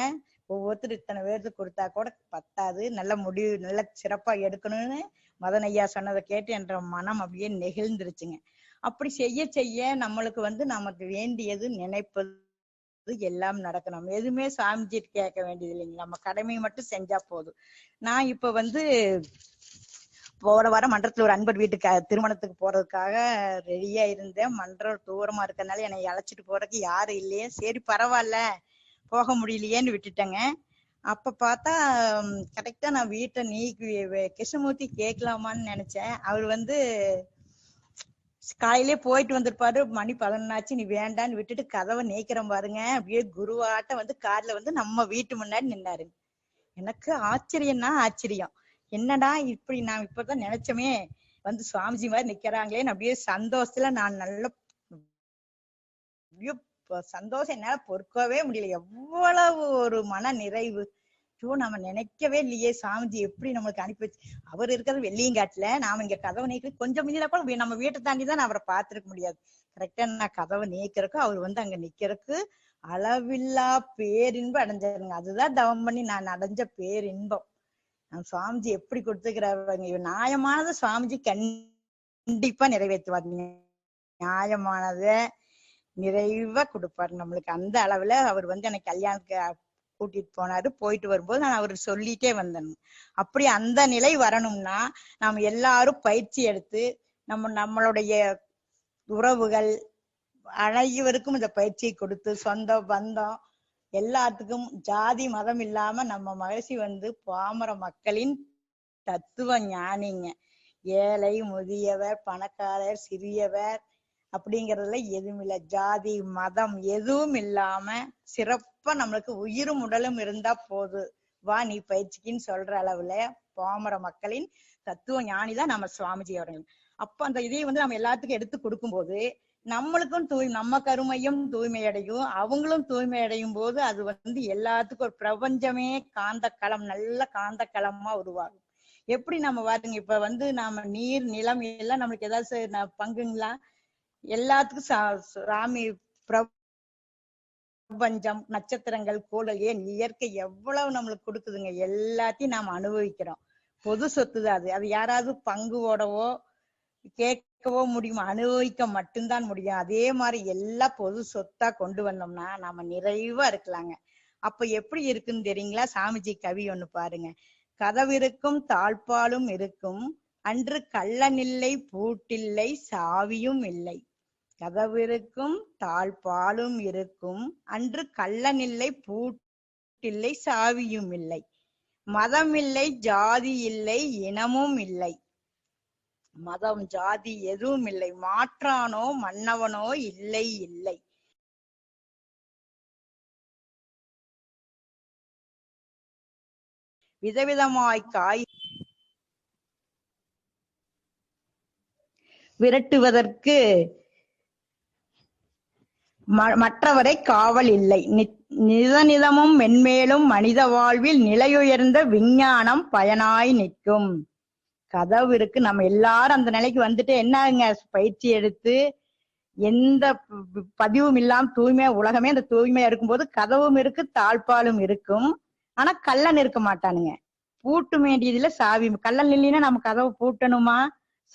ஒவ்வொருத்தரும் இத்தனை பேருக்கு கொடுத்தா கூட பத்தாது, நல்ல முடிவு நல்ல சிறப்பா எடுக்கணும்னு மதன் ஐயா சொன்னதை கேட்டு என்ற மனம் அப்படியே நெகிழ்ந்துருச்சுங்க. அப்படி செய்ய நம்மளுக்கு நமக்கு வேண்டியது நினைப்பது எல்லாம் நடக்கணும். எதுவுமே சாமிஜி கேட்க வேண்டியது இல்லைங்க, நம்ம கடமையை மட்டும் செஞ்சா போதும். நான் இப்ப போற வர மன்றத்துல ஒரு அன்பர் வீட்டுக்கு திருமணத்துக்கு போறதுக்காக ரெடியா இருந்தேன். மன்றம் தூரமா இருக்கறதுனால என்னை அழைச்சிட்டு போறதுக்கு யாரும் இல்லையே, சரி பரவாயில்ல போக முடியலையேன்னு விட்டுட்டேங்க. அப்ப பார்த்தா கரெக்டா நான் வீட்டை கிருஷ்ணமூர்த்தி கேட்கலாமான்னு நினைச்சேன். அவர் காலையிலே போயிட்டு வந்திருப்பாரு. மணி 11 ஆச்சு, நீ வேண்டான்னு விட்டுட்டு கதவை நீக்கிறேன் பாருங்க. அப்படியே குருவாட்ட கார்ல நம்ம வீட்டு முன்னாடி நின்னாரு. எனக்கு ஆச்சரியம்னா ஆச்சரியம். என்னடா இப்படி நான் இப்பதான் நினைச்சோமே சுவாமிஜி மாதிரி நிக்கிறாங்களேன்னு அப்படியே சந்தோஷத்துல நான் நல்ல சந்தோஷம் என்னால பொறுக்கவே முடியல. எவ்வளவு ஒரு மன நிறைவு. நம்ம நினைக்கவே இல்லையே சாமிஜி எப்படி நம்மளுக்கு அனுப்பி வச்சு. அவர் இருக்கிறது வெள்ளியங்காட்டுல, நாம இங்க கதவை நீக்கிற கொஞ்சம் மிஞ்சினா கூட நம்ம வீட்டை தாண்டிதான் அவரை பார்த்திருக்க முடியாது. கரெக்டா நான் கதவை நீக்கிறதுக்கு அவர் அங்க நிக்கிறதுக்கு அளவில்லா பேரின்பம் அடைஞ்சாருங்க. அதுதான் தவம் பண்ணி நான் அடைஞ்ச பேரின்பம். சுவாமிஜி எப்படி கொடுத்துக்கிறாங்க, நியாயமானது சுவாமிஜி கண்டிப்பா நிறைவேற்றுவார். நியாயமானத நிறைவா கொடுப்பாரு நம்மளுக்கு. அந்த அளவுல அவர் எனக்கு கல்யாணத்துக்கு கூட்டிட்டு போனாரு. போயிட்டு வரும்போது நான் அவர் சொல்லிட்டே வந்தேன். அப்படி அந்த நிலை வரணும்னா நாம எல்லாரும் பயிற்சி எடுத்து நம்மளுடைய உறவுகள் அனைவருக்கும் இந்த பயிற்சியை கொடுத்து சொந்த பந்தம் எல்லாத்துக்கும் ஜாதி மதம் இல்லாம நம்ம மகிழ்ச்சி பாமர மக்களின் தத்துவ ஞானிங்க. ஏழை முதியவர் பணக்காரர் சிறியவர் அப்படிங்கறதுல எதுவும் இல்லை. ஜாதி மதம் எதுவும் இல்லாம சிறப்பா நம்மளுக்கு உயிரும் உடலும் இருந்தா போது வா நீ பயிற்சிக்குன்னு சொல்ற அளவுல பாமர மக்களின் தத்துவ ஞானிதான் நம்ம சுவாமிஜி அவர்கள். அப்ப அந்த இதை நம்ம எல்லாத்துக்கும் எடுத்து கொடுக்கும் போது நம்மளுக்கும் நம்ம கருமையும் தூய்மை அடையும், அவங்களும் தூய்மை அடையும் போது அது எல்லாத்துக்கும் ஒரு பிரபஞ்சமே காந்த களம், நல்ல காந்த களமா உருவாகும். எப்படி நம்ம பாருங்க, இப்ப நாம நீர் நிலம் எல்லாம் நம்மளுக்கு ஏதாவது பங்குங்களா? எல்லாத்துக்கும் சாமி பிரபஞ்சம் நட்சத்திரங்கள் கோளல் ஏன் இயற்கை எவ்வளவு நம்மளுக்கு கொடுக்குதுங்க. எல்லாத்தையும் நாம அனுபவிக்கிறோம். பொது சொத்து தான் அது. அது யாராவது பங்குவோடவோ கேட்கவோ முடியுமா? அனுபவிக்க மட்டும்தான் முடியும். அதே மாதிரி எல்லா பொது சொத்தா கொண்டு வந்தோம்னா நாம நிறைவா இருக்கலாங்க. அப்ப எப்படி இருக்குன்னு தெரியுங்களா? சாமிஜி கவி ஒண்ணு பாருங்க. கதவிருக்கும் தாழ்பாலும் இருக்கும், அன்று கள்ளனில்லை பூட்டில்லை சாவியும் இல்லை. கதவிருக்கும் தாழ்பாலும் இருக்கும், அன்று கள்ளனில்லை பூட்டில்லை சாவியும் இல்லை. மதம் இல்லை, ஜாதி இல்லை, இனமும் இல்லை. மதம் ஜாதி எதுவும் இல்லை. மாற்றானோ மன்னவனோ இல்லை இல்லை. விதவிதமாய் காய் விரட்டுவதற்கு மற்றவரை காவல் இல்லை. நிதநிதமும் மென்மேலும் மனித வாழ்வில் நிலையுயர்ந்த விஞ்ஞானம் பயனாய் நிற்கும். கதவு இருக்கு, நம்ம எல்லாரும் அந்த நிலைக்கு வந்துட்டு என்னங்க பயிற்சி எடுத்து எந்த பதிவும் இல்லாம தூய்மையா உலகமே அந்த தூய்மையா இருக்கும்போது கதவும் இருக்கு, தாழ்பாலும் இருக்கும். ஆனா கள்ளன் இருக்க மாட்டானுங்க. பூட்ட வேண்டியதில்லை, சாவி. கள்ளன் இல்லைன்னா நம்ம கதவை பூட்டணுமா?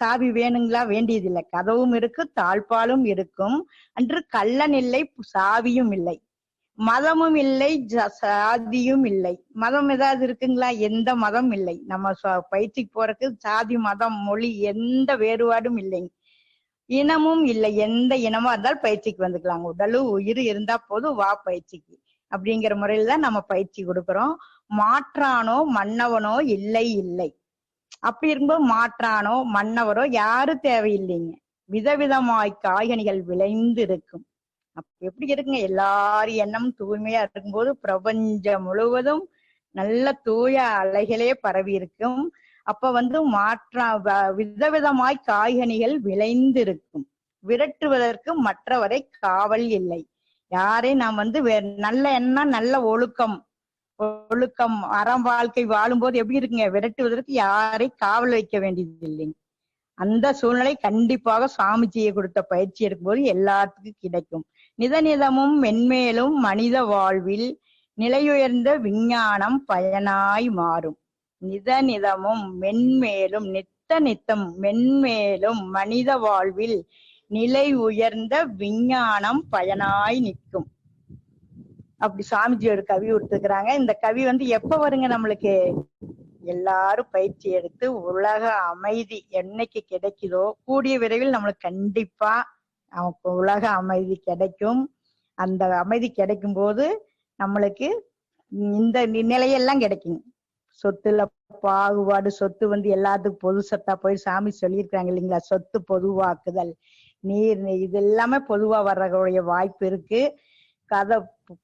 சாவி வேணுங்களா? வேண்டியதில்லை. கதவும் இருக்கு, தாழ்பாலும் இருக்கும். அன்று கள்ளன் இல்லை, சாவியும் இல்லை. மதமும் இல்லை, சாதியும் இல்லை. மதம் ஏதாவது இருக்குங்களா? எந்த மதம் இல்லை. நம்ம பயிற்சிக்கு போறதுக்கு சாதி மதம் மொழி எந்த வேறுபாடும் இல்லைங்க. இனமும் இல்லை. எந்த இனமா இருந்தாலும் பயிற்சிக்கு வந்துக்கலாங்க. உடலு உயிர் இருந்தா போதும், வா பயிற்சிக்கு அப்படிங்கிற முறையில தான் நம்ம பயிற்சி கொடுக்கிறோம். மாற்றானோ மன்னவனோ இல்லை இல்லை. அப்படி இருக்கும்போது மாற்றானோ மன்னவரோ யாரும் தேவையில்லைங்க. விதவிதமாய் காய்கனிகள் விளைந்து இருக்கும். அப்ப எப்படி இருக்குங்க? எல்லாரும் எண்ணமும் தூய்மையா இருக்கும்போது பிரபஞ்சம் முழுவதும் நல்ல தூய அலைகளே பரவி இருக்கும். அப்ப விதவிதமாய் காய்கனிகள் விளைந்து இருக்கும். விரட்டுவதற்கு மற்றவரை காவல் இல்லை. யாரையும் நாம் நல்ல எண்ணம், நல்ல ஒழுக்கம் அறம் வாழ்க்கை வாழும்போது எப்படி இருக்குங்க? விரட்டுவதற்கு யாரை காவல் வைக்க வேண்டியது இல்லைங்க. அந்த சூழ்நிலை கண்டிப்பாக சுவாமிஜியை கொடுத்த பயிற்சி எடுக்கும்போது எல்லாத்துக்கும் கிடைக்கும். நிதநிதமும் மென்மேலும் மனித வாழ்வில் நிலையுயர்ந்த விஞ்ஞானம் பயனாய் மாறும். நிதநிதமும் மென்மேலும் நித்தம் மென்மேலும் மனித வாழ்வில் நிலை உயர்ந்த விஞ்ஞானம் பயனாய் நிற்கும். அப்படி சுவாமிஜி ஒரு கவி கொடுத்துருக்குறாங்க. இந்த கவி எப்ப வருங்க நம்மளுக்கு? எல்லாரும் பயிற்சி எடுத்து உலக அமைதி என்னைக்கு கிடைக்குதோ கூடிய விரைவில் நம்மளுக்கு கண்டிப்பா நமக்கு உலக அமைதி கிடைக்கும். அந்த அமைதி கிடைக்கும் போது நம்மளுக்கு இந்த நிலையெல்லாம் கிடைக்கும். சொத்துல பாகுபாடு, சொத்து எல்லாத்துக்கும் பொது சொத்தா போய் சாமி சொல்லியிருக்காங்க இல்லைங்களா? சொத்து பொதுவாக்குதல், நீர் இது எல்லாமே பொதுவா வர்றக்கூடிய வாய்ப்பு இருக்கு.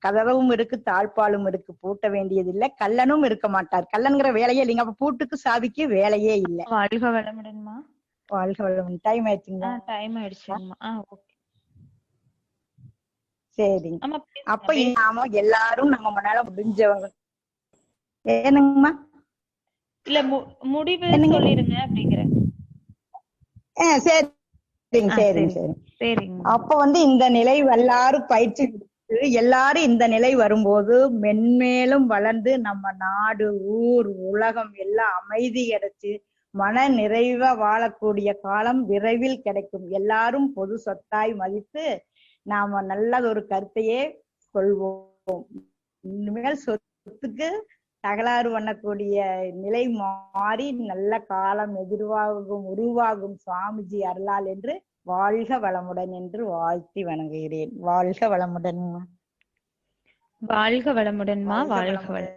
கதவும் இருக்கு, தாழ்பாலும் இருக்கு. பூட்ட வேண்டியது இல்லை. கள்ளனும் இருக்க மாட்டார். கள்ளன்கிற வேலையே இல்லைங்க. அப்ப பூட்டுக்கு சாவிக்கு வேலையே இல்லை. வாழ்க வளமுடன்மா. வாழ்க வளமுடன். டைம் ஆயிடுச்சுங்களா? டைம் ஆயிடுச்சுங்கம்மா. ஓகே, சரிங்க. அப்ப நாம எல்லாரும் நம்ம முன்னால முடிஞ்சவங்க. ஏனுங்கம்மா? இல்ல முடிவு சொல்லிருங்க அப்படிங்கிறேன். சரிங்க சரிங்க சரிங்க. அப்ப இந்த நிலை எல்லாரும் பயிற்சி எல்லாரும் இந்த நிலை வரும்போது மென்மேலும் வளர்ந்து நம்ம நாடு, ஊர், உலகம் எல்லாம் அமைதி கிடைச்சு மன நிறைவா வாழக்கூடிய காலம் விரைவில் கிடைக்கும். எல்லாரும் பொது சொத்தாய் மதித்து நாம நல்லதொரு கருத்தையே கொள்வோம். இனிமேல் சொத்துக்கு தகராறு பண்ணக்கூடிய நிலை மாறி நல்ல காலம் உருவாகும் சுவாமிஜி அருளால் என்று வாழ்க வளமுடன் என்று வாழ்த்தி வணங்குகிறேன். வாழ்க வளமுடன். வாழ்க வளமுடன்மா. வாழ்க வளம்.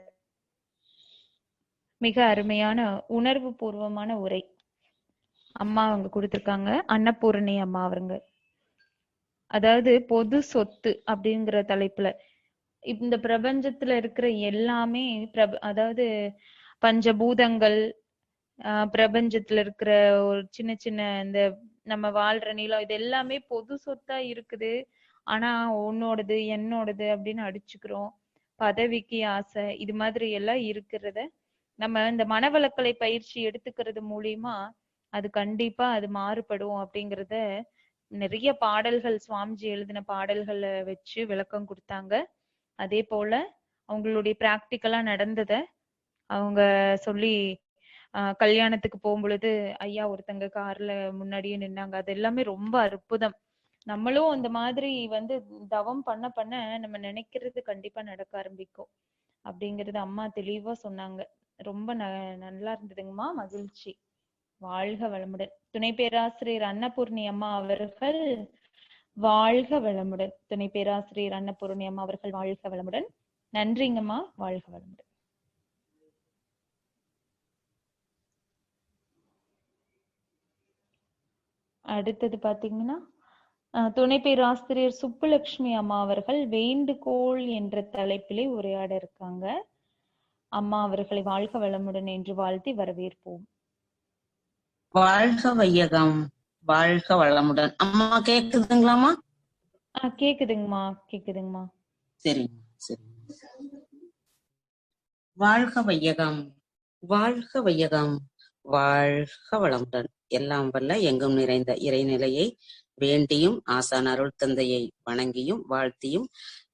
மிக அருமையான உணர்வு பூர்வமான உரை அம்மா அவங்க கொடுத்திருக்காங்க. அன்னபூரணி அம்மா அவங்க. அதாவது பொது சொத்து அப்படிங்கிற தலைப்புல இந்த பிரபஞ்சத்துல இருக்கிற எல்லாமே அதாவது பஞ்சபூதங்கள், பிரபஞ்சத்துல இருக்கிற ஒரு சின்ன சின்ன இந்த நம்ம வாழ்ற நிலம், இது எல்லாமே பொது சொத்தா இருக்குது. ஆனா உன்னோடது என்னோடது அப்படின்னு அடிச்சுக்கிறோம். பதவிக்கு ஆசை, இது மாதிரி எல்லாம் இருக்கிறத நம்ம இந்த மனவளக்கலை பயிற்சி எடுத்துக்கிறது மூலியமா அது கண்டிப்பா அது மாறுபடும் அப்படிங்கிறத நிறைய பாடல்கள், சுவாமிஜி எழுதின பாடல்களை வச்சு விளக்கம் கொடுத்தாங்க. அதே போல அவங்களுடைய பிராக்டிக்கலா நடந்தத அவங்க சொல்லி கல்யாணத்துக்கு போகும்பொழுது ஐயா ஒருத்தங்க கார்ல முன்னாடியே நின்னாங்க. அது எல்லாமே ரொம்ப அற்புதம். நம்மளும் அந்த மாதிரி தவம் பண்ண பண்ண நம்ம நினைக்கிறது கண்டிப்பா நடக்க ஆரம்பிக்கும் அப்படிங்கறது அம்மா தெளிவா சொன்னாங்க. ரொம்ப நல்லா இருந்ததுங்கம்மா. மகிழ்ச்சி. வாழ்க வளமுடன். துணை பேராசிரியர் அன்னபூர்ணி அம்மா அவர்கள் வாழ்க வளமுடன். துணை பேராசிரியர் அன்னபூர்ணி அம்மா அவர்கள் வாழ்க வளமுடன். நன்றிங்கம்மா. வாழ்க வளமுடன். அடுத்தது பாத்தீங்கன்னா துணை பேராசிரியர் சுப்புலட்சுமி அம்மா அவர்கள் வேண்டுகோள் என்ற தலைப்பிலே உரையாட இருக்காங்க. அம்மா அவர்களை வாழ்க வளமுடன் என்று வாழ்த்தி வரவேற்போம். வாழ்க வையகம், வாழ்க வளமுடன். அம்மா கேக்குதுங்களாமா? கேக்குதுங்கம்மா, கேக்குதுங்கம்மா. சரிங்க, சரிங்க. வாழ்க வையகம், வாழ்க வையகம், வாழ்க வளமுடன். எல்லாம் வல்ல எங்கும் நிறைந்த இறைநிலையை வேண்டியும் ஆசான் அருள் தந்தையை வணங்கியும் வாழ்த்தியும்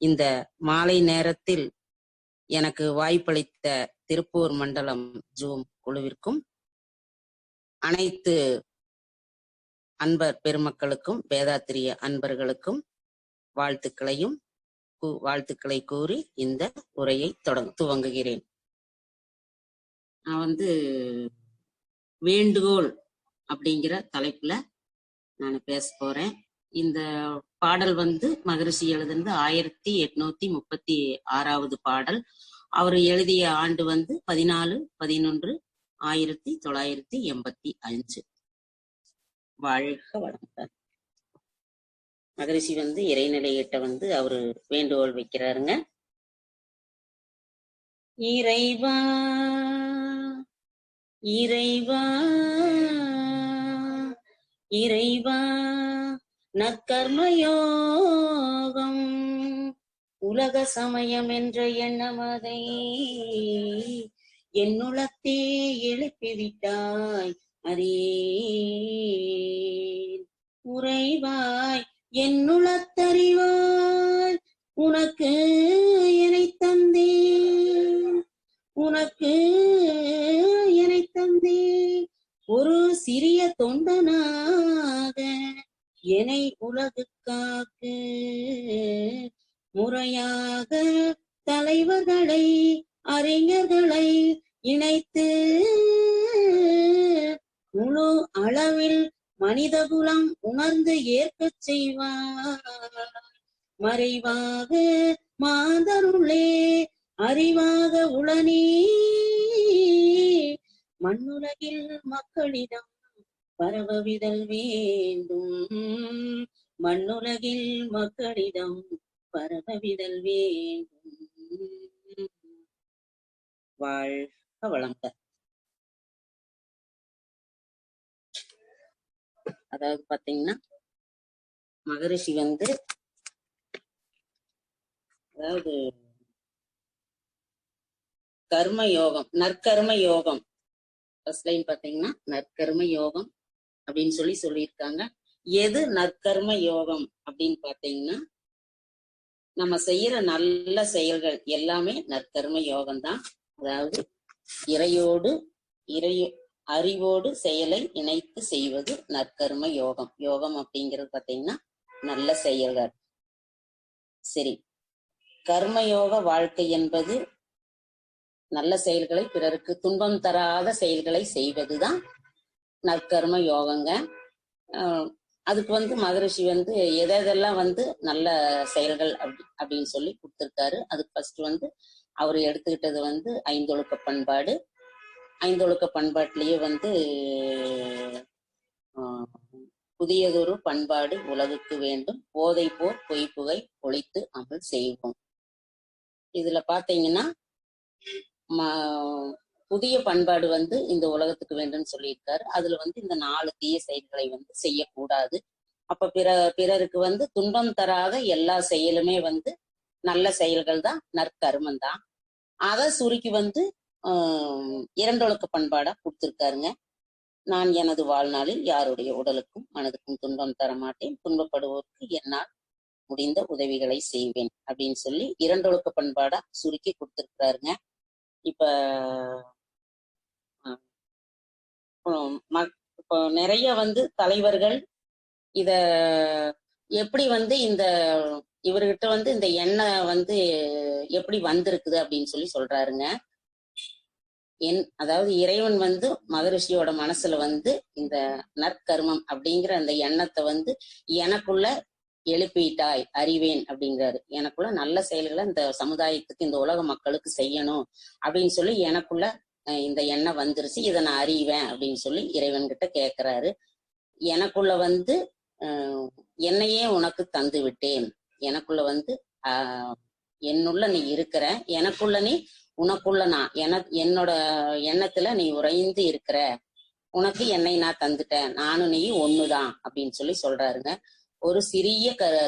இந்த மாலை நேரத்தில் எனக்கு வாய்ப்பளித்த திருப்பூர் மண்டலம் ஜூம் குழுவிற்கும் அனைத்து அன்பர் பெருமக்களுக்கும் வேதாத்திரிய அன்பர்களுக்கும் வாழ்த்துக்களை கூறி இந்த உரையை துவங்குகிறேன். நான் வேண்டுகோள் அப்படிங்கிற தலைப்புல நான் பேச போறேன். இந்த பாடல் மகரிஷி எழுதுனது 1836 பாடல். அவர் எழுதிய ஆண்டு 14/11/1985. வாழ்க வளமுடன். மகரிஷி இறைநிலையிட்ட அவரு வேண்டுகோள் வைக்கிறாருங்க. இறைவா இறைவா இறைவா நற்கர்மயோகம் உலக சமயம் என்ற எண்ணமதை என்னுளத்தே எழுப்பிவிட்டாய் அறியேன். உறைவாய் என்னுளத்தறிவாய் உனக்கு என்னை தந்தேன், உனக்கு என்னை தந்தேன். ஒரு சிறிய தொண்டனாக என்னை உலகுக்காக்கு முறையாக தலைவர்களை அறிஞர்களை இணைத்து முழு அளவில் மனிதகுலம் உணர்ந்து ஏற்கச் செய்வார். மறைவாக மாந்தருளே அறிவாக உளனே மண்ணுலகில் மக்களிடம் பரவவிதல் வேண்டும், மண்ணுலகில் மக்களிடம் பரவவிதல் வேண்டும். வாழ்க வளமுடன். அதாவது பாத்தீங்கன்னா மகரிஷி அதாவது கர்ம யோகம், நற்கர்ம யோகம், ஃபர்ஸ்ட் லைன் பாத்தீங்கன்னா நற்கர்ம யோகம் அப்படின்னு சொல்லியிருக்காங்க. எது நற்கர்ம யோகம் அப்படின்னு பாத்தீங்கன்னா நம்ம செய்யற நல்ல செயல்கள் எல்லாமே நற்கர்ம யோகம் தான். அதாவது அறிவோடு செயலை இணைத்து செய்வது நற்கர்ம யோகம். யோகம் அப்படிங்கிறது பாத்தீங்கன்னா நல்ல செயல்கள். சரி, கர்மயோக வாழ்க்கை என்பது நல்ல செயல்களை, பிறருக்கு துன்பம் தராத செயல்களை செய்வதுதான் நற்கர்ம யோகங்க. அதுக்கு மகரிஷி எதெல்லாம் நல்ல செயல்கள் அப்படின்னு சொல்லி கொடுத்திருக்காரு. அதுக்கு ஃபர்ஸ்ட் அவர் எடுத்துக்கிட்டது ஐந்தொழுக்க பண்பாடு. ஐந்தொழுக்க பண்பாட்டிலேயே புதியதொரு பண்பாடு உலகுக்கு வேண்டும், போதை போர் பொய்ப்புகை ஒழித்து அமல் செய்வோம். இதுல பாத்தீங்கன்னா புதிய பண்பாடு இந்த உலகத்துக்கு வேண்டும்னு சொல்லியிருக்காரு. அதுல இந்த 4 தீய செயல்களை செய்யக்கூடாது. அப்ப பிறருக்கு துன்பம் தராத எல்லா செயலுமே நல்ல செயல்கள் தான், நற்கர்மம் தான். அதை சுருக்கி இரண்டொழுக்க பண்பாடா கொடுத்திருக்காருங்க. நான் எனது வாழ்நாளில் யாருடைய உடலுக்கும் மனதுக்கும் துன்பம் தர மாட்டேன், துன்பப்படுவோருக்கு என்னால் முடிந்த உதவிகளை செய்வேன் அப்படின்னு சொல்லி இரண்டொழுக்க பண்பாடா சுருக்கி கொடுத்திருக்கிறாருங்க. இப்ப நிறைய தலைவர்கள் இத எப்படி இந்த இவர்கிட்ட இந்த எண்ணெய் எப்படி வந்திருக்குது அப்படின்னு சொல்றாருங்க. அதாவது இறைவன் வந்து மகரிஷியோட மனசுல வந்து இந்த நற்கர்மம் அப்படிங்கிற அந்த எண்ணத்தை வந்து எனக்குள்ள எழுப்பிட்டாய் அறிவேன் அப்படிங்கிறாரு. எனக்குள்ள நல்ல செயல்களை இந்த சமுதாயத்துக்கு இந்த உலக மக்களுக்கு செய்யணும் அப்படின்னு சொல்லி எனக்குள்ள இந்த எண்ணம் வந்துருச்சு, இதை நான் அறிவேன் அப்படின்னு சொல்லி இறைவன் கிட்ட கேட்கிறாரு. எனக்குள்ள வந்து என்னையே உனக்கு தந்து விட்டேன், எனக்குள்ள வந்து என்னுள்ள நீ இருக்கிற, எனக்குள்ள நீ, உனக்குள்ள நான், என்னோட எண்ணத்துல நீ உறைந்து இருக்கிற, உனக்கு என்னை நான் தந்துட்டேன், நானும் நீ ஒண்ணுதான் அப்படின்னு சொல்லி சொல்றாருங்க. ஒரு சிறிய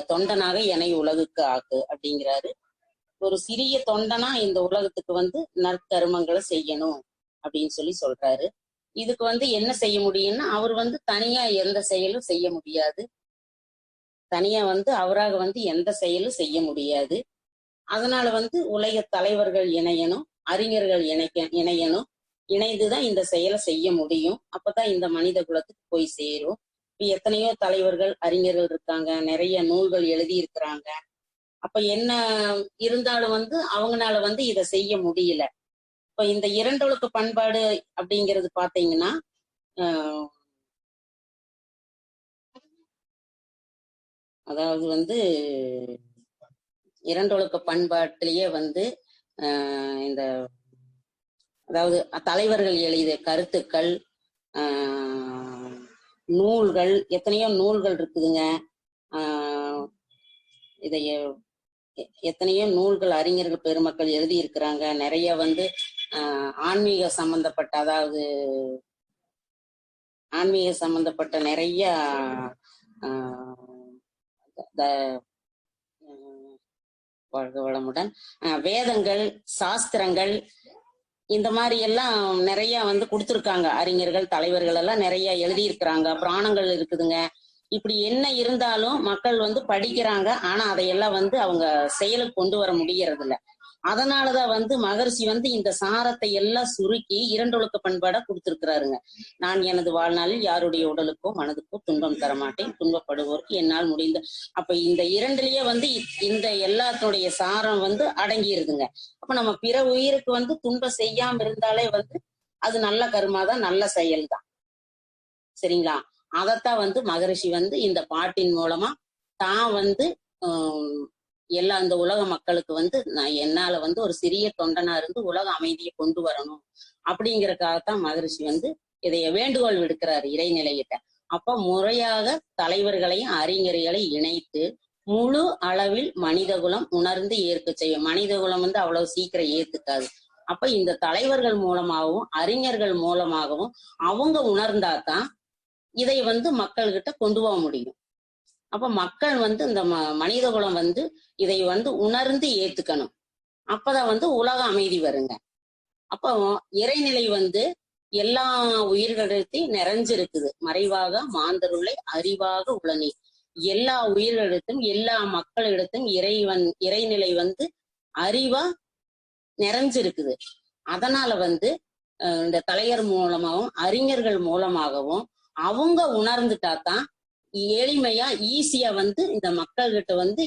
தொண்டனாக என்னை உலகுக்கு ஆக்கு அப்படிங்கிறாரு. ஒரு சிறிய தொண்டனா இந்த உலகத்துக்கு வந்து நற்கருமங்களை செய்யணும் அப்படின்னு சொல்லி சொல்றாரு. இதுக்கு வந்து என்ன செய்ய முடியும்னா, அவர் வந்து தனியா எந்த செயலும் செய்ய முடியாது, தனியா வந்து அவராக வந்து எந்த செயலும் செய்ய முடியாது. அதனால வந்து உலக தலைவர்கள் இணையணும், அறிஞர்கள் இணையணும், இணைந்துதான் இந்த செயலை செய்ய முடியும். அப்பதான் இந்த மனித குலத்துக்கு போய் சேரும். எத்தனையோ தலைவர்கள் அறிஞர்கள் இருக்காங்க, நிறைய நூல்கள் எழுதி இருக்கிறாங்க. அப்ப என்ன இருந்தாலும் வந்து அவங்களால வந்து இதை செய்ய முடியல. இப்ப இந்த இரண்டொழுக்க பண்பாடு அப்படிங்கிறது பாத்தீங்கன்னா அதாவது வந்து இரண்டொழுக்க பண்பாட்டிலேயே வந்து இந்த அதாவது தலைவர்கள் எழுதிய கருத்துக்கள், நூல்கள், எத்தனையோ நூல்கள் இருக்குதுங்க. இதைய எத்தனையோ நூல்கள் அறிஞர்கள் பெருமக்கள் எழுதி இருக்கிறாங்க. நிறைய வந்து ஆன்மீக சம்பந்தப்பட்ட, அதாவது ஆன்மீக சம்பந்தப்பட்ட நிறைய வாழ்க வளமுடன் வேதங்கள், சாஸ்திரங்கள், இந்த மாதிரி எல்லாம் நிறைய வந்து கொடுத்துருக்காங்க. அறிஞர்கள் தலைவர்கள் எல்லாம் நிறைய எழுதியிருக்கிறாங்க. புராணங்கள் இருக்குதுங்க. இப்படி என்ன இருந்தாலும் மக்கள் வந்து படிக்கிறாங்க, ஆனா அதையெல்லாம் வந்து அவங்க செயலுக்கு கொண்டு வர முடியறது இல்லை. அதனாலதான் வந்து மகரிஷி வந்து இந்த சாரத்தை எல்லாம் சுருக்கி இரண்டொழுக்க பண்பாடா கொடுத்திருக்கிறாருங்க. நான் எனது வாழ்நாளில் யாருடைய உடலுக்கோ மனதுக்கோ துன்பம் தரமாட்டேன், துன்பப்படுவோருக்கு என்னால் முடிந்த. அப்ப இந்த இரண்டுலயே வந்து இந்த எல்லாத்துடைய சாரம் வந்து அடங்கிருதுங்க. அப்ப நம்ம பிற உயிருக்கு வந்து துன்பம் செய்யாம இருந்தாலே வந்து அது நல்ல கர்மாதான், நல்ல செயல் தான். சரிங்களா? அதத்தான் வந்து மகரிஷி வந்து இந்த பாட்டின் மூலமா தான் வந்து எல்லா இந்த உலக மக்களுக்கு வந்து நான் என்னால வந்து ஒரு சிறிய தொண்டனா இருந்து உலக அமைதியை கொண்டு வரணும் அப்படிங்கறதுக்காகத்தான் மகரிஷி வந்து இதைய வேண்டுகோள் விடுக்கிறாரு இறைநிலையிட்ட. அப்ப முறையாக தலைவர்களையும் அறிஞர்களையும் இணைத்து முழு அளவில் மனிதகுலம் உணர்ந்து ஏற்க செய்யும். மனிதகுலம் வந்து அவ்வளவு சீக்கிரம் ஏத்துக்காது. அப்ப இந்த தலைவர்கள் மூலமாகவும் அறிஞர்கள் மூலமாகவும் அவங்க உணர்ந்தாதான் இதை வந்து மக்கள்கிட்ட கொண்டு போக முடியும். அப்ப மக்கள் வந்து இந்த மனித குலம் வந்து இதை வந்து உணர்ந்து ஏத்துக்கணும். அப்பதான் வந்து உலக அமைதி வருங்க. அப்போ இறைநிலை வந்து எல்லா உயிர்களிடத்தையும் நிறைஞ்சிருக்குது. மறைவாக மாந்தருளை அறிவாக உளனி. எல்லா உயிர்களிடத்தும் எல்லா மக்களிடத்தும் இறைநிலை வந்து அறிவா நிறைஞ்சிருக்குது. அதனால வந்து இந்த தலைவர் மூலமாகவும் அறிஞர்கள் மூலமாகவும் அவங்க உணர்ந்துட்டாதான் எளிமையா ஈஸியா வந்து இந்த மக்கள்கிட்ட வந்து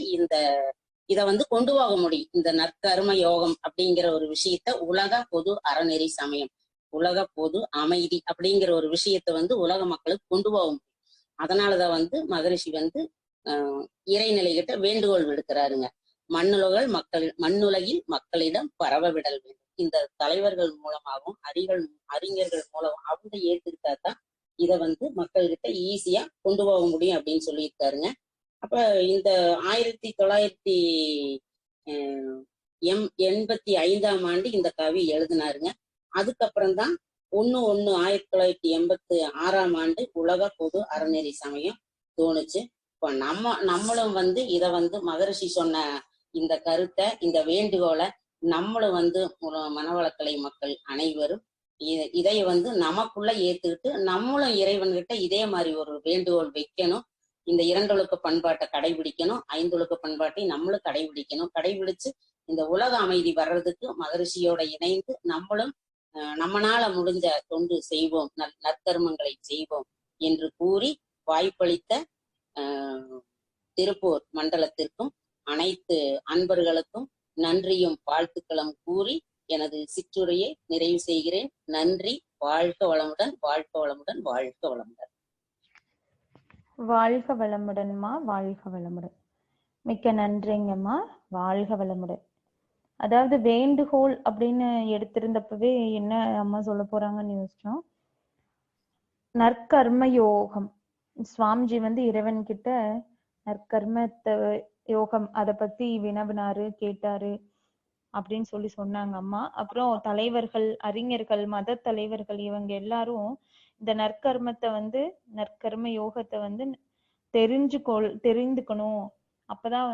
இத வந்து கொண்டு போக முடியும். இந்த நற்கர்ம யோகம் அப்படிங்கிற ஒரு விஷயத்த உலக பொது அறநெறி சமயம், உலக பொது அமைதி அப்படிங்கிற ஒரு விஷயத்த வந்து உலக மக்களுக்கு கொண்டு போக முடியும். அதனாலதான் வந்து மகரிஷி வந்து இறைநிலைகிட்ட வேண்டுகோள் விடுக்கிறாருங்க. மண்ணுலகில் மக்களிடம் பரவ விடல் வேண்டும். இந்த தலைவர்கள் மூலமாகவும் அறிஞர்கள் மூலம் அவங்க ஏத்துக்கிட்டாதான் இதை வந்து மக்கள்கிட்ட ஈஸியா கொண்டு போக முடியும் அப்படின்னு சொல்லியிருக்காருங்க. அப்ப இந்த 1985 இந்த கவி எழுதினாருங்க. அதுக்கப்புறம்தான் 1/1/1986 உலக பொது அறநெறி சமயம் தோணுச்சு. இப்ப நம்மளும் வந்து இத வந்து மகரிஷி சொன்ன இந்த கருத்தை, இந்த வேண்டுகோளை நம்மளும் வந்து மனவளக்கலை மக்கள் அனைவரும் இதை வந்து நமக்குள்ள ஏத்துக்கிட்டு நம்மளும் இறைவன்கிட்ட இதே மாதிரி ஒரு வேண்டுகோள் வைக்கணும். இந்த இரண்டொழுக்க பண்பாட்டை கடைபிடிக்கணும், 5 ஒழுக்க பண்பாட்டை நம்மளும் கடைபிடிக்கணும். கடைபிடிச்சு இந்த உலக அமைதி வர்றதுக்கு மகரிஷியோட இணைந்து நம்மளும் நம்மனால முடிஞ்ச தொண்டு செய்வோம், நற்கர்மங்களை செய்வோம் என்று கூறி வாய்ப்பளித்த திருப்பூர் மண்டலத்திற்கும் அனைத்து அன்பர்களுக்கும் நன்றியும் வாழ்த்துக்களும் கூறி எனது சிற்றுரையை நிறைவு செய்கிறேன். நன்றி. வாழ்க வளமுடன், வாழ்க வளமுடன், வாழ்க வளமுடன். வாழ்க வளமுடன்மா, வாழ்க வளமுடன். மிக்க நன்றிங்கம்மா. வாழ்க வளமுடன். அதாவது வேண்டுகோள் அப்படின்னு எடுத்திருந்தப்பவே என்ன அம்மா சொல்ல போறாங்கன்னு யோசிச்சோம். நற்கர்ம யோகம். சுவாமிஜி இறைவன் கிட்ட நற்கர்மத்தை யோகம் அதை பத்தி வினவினாரு, கேட்டாரு அப்படின்னு சொன்னாங்க அம்மா. அப்புறம் தலைவர்கள், அறிஞர்கள், மத தலைவர்கள் இவங்க எல்லாரும் இந்த நற்கர்மத்தை நற்கர்ம யோகத்தை தெரிந்துக்கணும். அப்பதான்